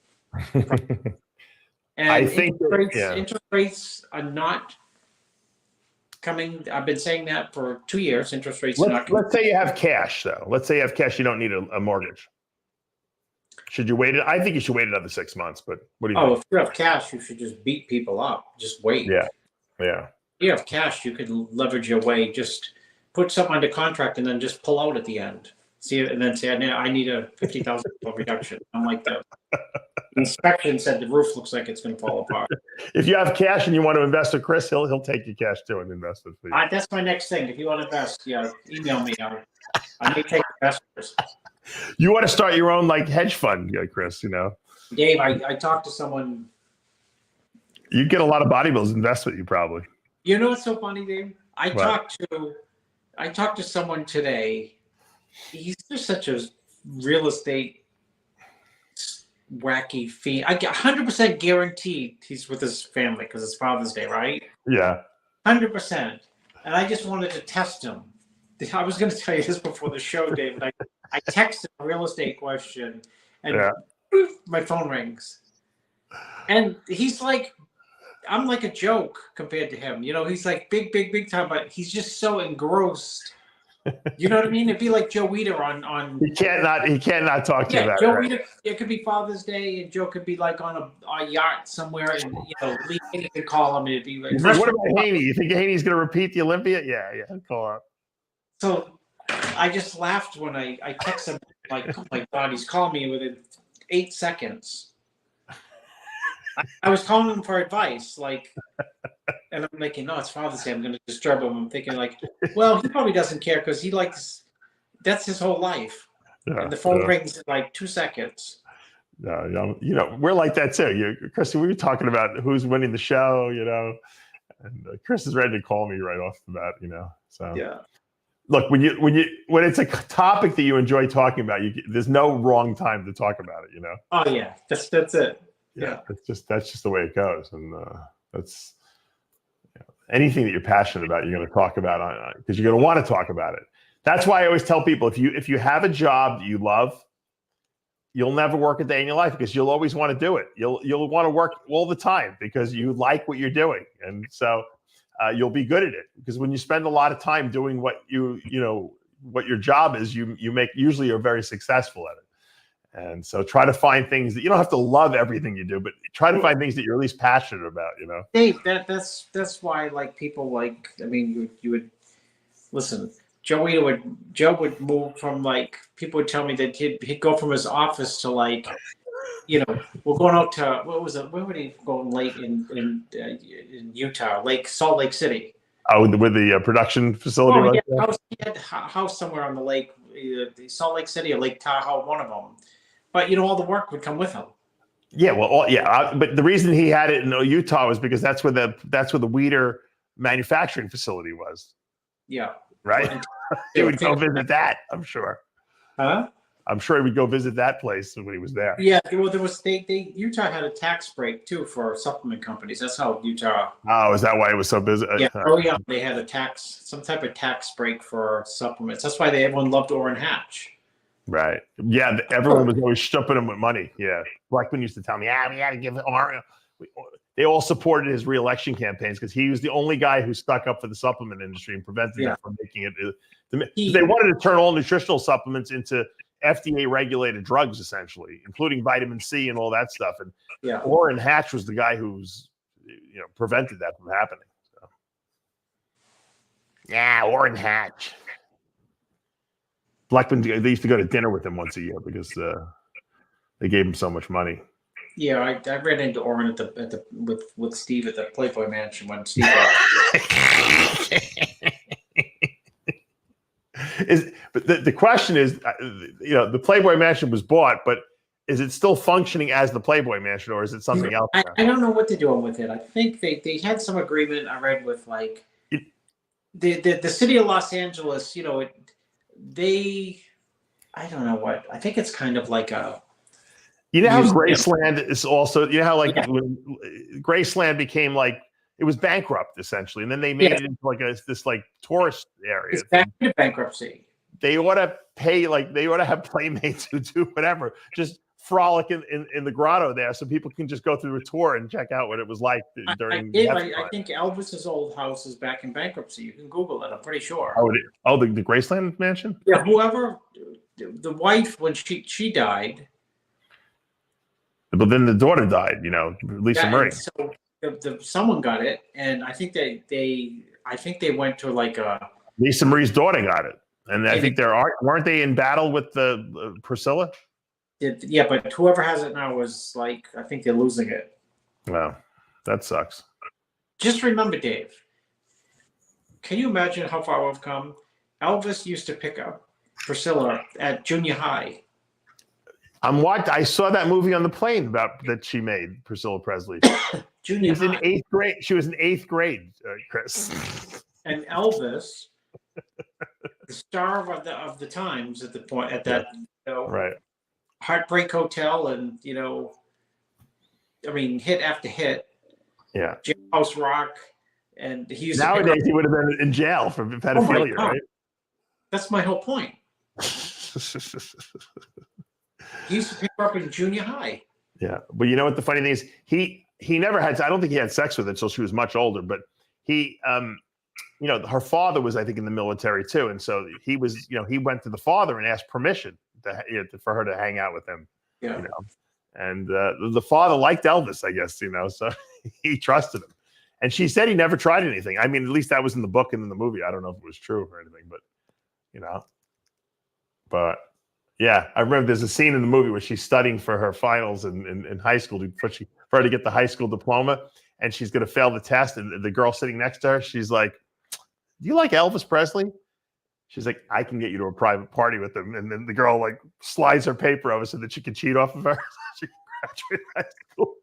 S1: And
S2: I think
S1: interest rates are not coming. I've been saying that for 2 years. Interest rates are not coming.
S2: Let's say you have cash, though. Let's say you have cash. You don't need a mortgage. Should you wait it? I think you should wait another 6 months. But what do you think?
S1: If you have cash, you should just beat people up. Just wait.
S2: Yeah.
S1: If you have cash, you could leverage your way. Just put something under contract and then just pull out at the end. See it and then say, I need a $50,000 reduction. I'm like, the inspection said the roof looks like it's going to fall apart.
S2: If you have cash and you want to invest with Chris, he'll take your cash too and invest it for you.
S1: That's my next thing. If you want to invest, email me. I may take investors.
S2: You want to start your own like hedge fund, Chris? You know,
S1: Dave. I talked to someone.
S2: You get a lot of bodybuilders invest with you, probably.
S1: You know what's so funny, Dave? I talked to someone today. He's just such a real estate wacky fiend. I get 100% guaranteed he's with his family because it's Father's Day, right?
S2: Yeah.
S1: 100%. And I just wanted to test him. I was going to tell you this before the show, David. I texted a real estate question, and my phone rings. And he's like, I'm like a joke compared to him. You know, he's like big time, but he's just so engrossed. You know what I mean? It'd be like Joe Weider on. He
S2: cannot talk to you about
S1: Joe
S2: it.
S1: Weider. It could be Father's Day, and Joe could be like on a yacht somewhere, and Lee Haney could call him, and it'd be like.
S2: What about Haney? You think Haney's going to repeat the Olympia? Yeah, call up.
S1: So, I just laughed when I texted him like, "Oh my God, he's calling me within 8 seconds." I was calling him for advice, like, and I'm thinking, no, it's Father's Day. I'm going to disturb him. I'm thinking, like, well, he probably doesn't care because he likes, that's his whole life.
S2: Yeah,
S1: and the phone rings in like 2 seconds.
S2: We're like that too. Chris, we were talking about who's winning the show, and Chris is ready to call me right off the bat, So
S1: yeah.
S2: Look, when it's a topic that you enjoy talking about, there's no wrong time to talk about it,
S1: Oh yeah, that's it. Yeah,
S2: that's just the way it goes, and that's anything that you're passionate about, you're going to talk about because you're going to want to talk about it. That's why I always tell people if you have a job that you love, you'll never work a day in your life because you'll always want to do it. You'll want to work all the time because you like what you're doing, and so you'll be good at it. Because when you spend a lot of time doing what what your job is, usually you're very successful at it. And so try to find things that you don't have to love everything you do, but try to find things that you're at least passionate about.
S1: Dave, that's why people like. I mean, you would listen. Joe would move from people would tell me that he'd go from his office to we're going out to where would he go late in Utah, Salt Lake City.
S2: Oh, with the production facility.
S1: He had a house somewhere on the lake, Salt Lake City or Lake Tahoe, one of them. But all the work would come with him.
S2: Yeah, well, but the reason he had it in Utah was because that's where the Weeder manufacturing facility was.
S1: Yeah.
S2: Right. He would go visit that, I'm sure.
S1: Huh?
S2: I'm sure he would go visit that place when he was there.
S1: Yeah, well, there was Utah had a tax break too for supplement companies. That's how Utah.
S2: Oh, is that why it was so busy?
S1: Yeah, early on they had some type of tax break for supplements. That's why everyone loved Orrin Hatch.
S2: Right. Yeah, everyone was always stuffing him with money. Yeah, Blackman used to tell me, we got to give Orrin. They all supported his re-election campaigns because he was the only guy who stuck up for the supplement industry and prevented them from making it. They wanted to turn all nutritional supplements into FDA-regulated drugs, essentially, including vitamin C and all that stuff. And Orrin Hatch was the guy who's, prevented that from happening. So. Yeah, Orrin Hatch. Blackman, they used to go to dinner with him once a year because they gave him so much money.
S1: Yeah, I ran into Orrin with Steve at the Playboy Mansion when Steve.
S2: But the question is, the Playboy Mansion was bought, but is it still functioning as the Playboy Mansion, or is it something else?
S1: I don't know what they're doing with it. I think they had some agreement I read with the city of Los Angeles. I don't know what. I think it's kind of like a.
S2: How Graceland is also, when Graceland became it was bankrupt essentially, and then they made it into this tourist area.
S1: It's back to bankruptcy.
S2: They ought to pay they ought to have playmates who do whatever, just frolic in the grotto there, so people can just go through a tour and check out what it was like during.
S1: I think Elvis's old house is back in bankruptcy. You can Google it. I'm pretty sure.
S2: The Graceland mansion.
S1: Yeah, whoever the wife when she died.
S2: But then the daughter died, Lisa Marie.
S1: So someone got it, and I think they went to
S2: Lisa Marie's daughter got it, and I think weren't they in battle with the Priscilla?
S1: Yeah, but whoever has it now was I think they're losing it.
S2: Wow, that sucks.
S1: Just remember, Dave. Can you imagine how far we've come? Elvis used to pick up Priscilla at junior high.
S2: I saw that movie on the plane that she made, Priscilla Presley. She was in 8th grade. She was in 8th grade, Chris.
S1: And Elvis, the star of the times at that
S2: right.
S1: Heartbreak Hotel, and hit after hit.
S2: Yeah.
S1: Jailhouse Rock, and
S2: nowadays he would have been in jail for pedophilia, right?
S1: That's my whole point. He used to pick her up in junior high.
S2: Yeah, but you know what the funny thing is? He never had. I don't think he had sex with her until she was much older. But he, her father was, I think, in the military too, and so he was, he went to the father and asked permission for her to hang out with him.
S1: Yeah.
S2: And the father liked Elvis, I guess, so he trusted him. And she said he never tried anything. I mean, at least that was in the book and in the movie. I don't know if it was true or anything, but but. Yeah, I remember there's a scene in the movie where she's studying for her finals in high school for her to get the high school diploma, and she's going to fail the test. And the girl sitting next to her, she's like, "Do you like Elvis Presley?" She's like, "I can get you to a private party with him." And then the girl like slides her paper over so that she can cheat off of her. She graduated high school.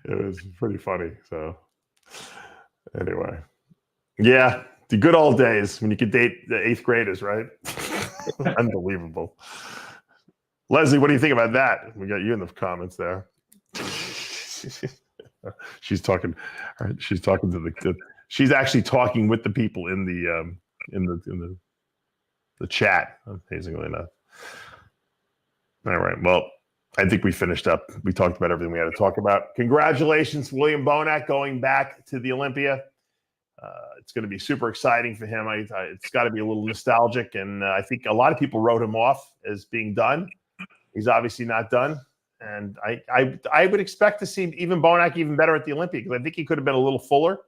S2: It was pretty funny. So anyway, yeah, the good old days when you could date the 8th graders, right? Unbelievable. Leslie, what do you think about that? We got you in the comments there. She's talking to she's actually talking with the people in the chat, amazingly enough. All right, well, I think we finished up. We talked about everything we had to talk about. Congratulations, William Bonac, going back to the Olympia. It's going to be super exciting for him. It's got to be a little nostalgic, and I think a lot of people wrote him off as being done. He's obviously not done, and I would expect to see even Bonac even better at the Olympia, because I think he could have been a little fuller.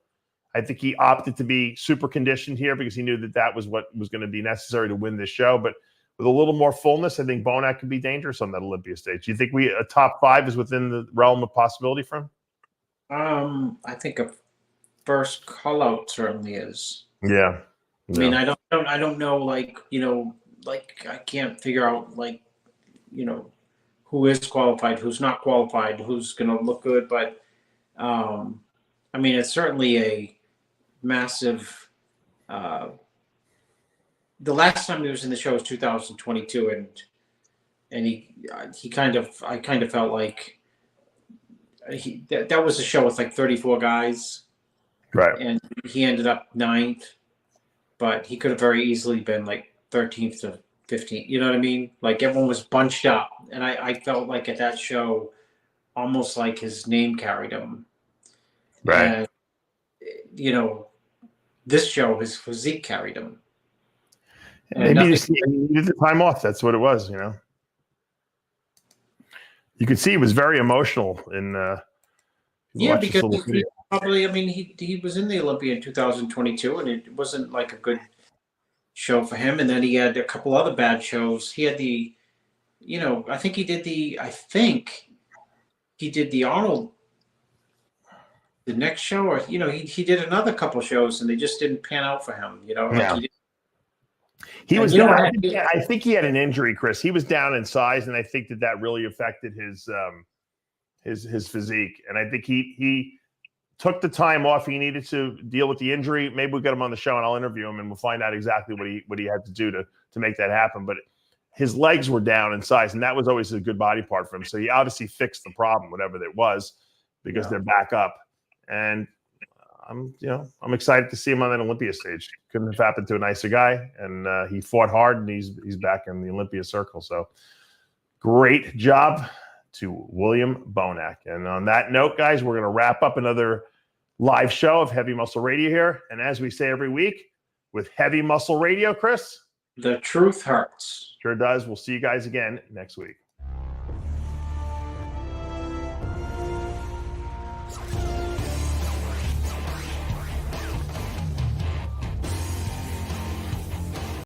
S2: I think he opted to be super conditioned here because he knew that was what was going to be necessary to win this show. But with a little more fullness, I think Bonac could be dangerous on that Olympia stage. Do you think a top 5 is within the realm of possibility for him?
S1: I think a first call out certainly is.
S2: Yeah.
S1: I mean, I don't know, like, I can't figure out, like, who is qualified, who's not qualified, who's going to look good. But, I mean, it's certainly a massive, the last time he was in the show was 2022. And I kind of felt like that was a show with like 34 guys.
S2: Right.
S1: And he ended up 9th, but he could have very easily been like 13th to 15th. You know what I mean? Like everyone was bunched up. And I felt like at that show, almost like his name carried him.
S2: Right.
S1: And, this show, his physique carried him.
S2: And maybe he needed the time off. That's what it was, You could see he was very emotional in
S1: because he probably, I mean, he was in the Olympia in 2022, and it wasn't like a good show for him. And then he had a couple other bad shows. He had I think he did the Arnold the next show, or he did another couple shows, and they just didn't pan out for him.
S2: Yeah. He was. I think he had an injury, Chris. He was down in size, and I think that really affected his physique. And I think he took the time off he needed to deal with the injury. Maybe we'll get him on the show, and I'll interview him, and we'll find out exactly what he had to do to make that happen. But his legs were down in size, and that was always a good body part for him. So he obviously fixed the problem, whatever that was, because they're back up. And I'm excited to see him on that Olympia stage. Couldn't have happened to a nicer guy, and he fought hard, and he's back in the Olympia circle. So great job to William Bonac. And on that note, guys, we're going to wrap up another live show of Heavy Muscle Radio here. And as we say every week, with Heavy Muscle Radio, Chris,
S1: the truth hurts.
S2: Sure does. We'll see you guys again next week.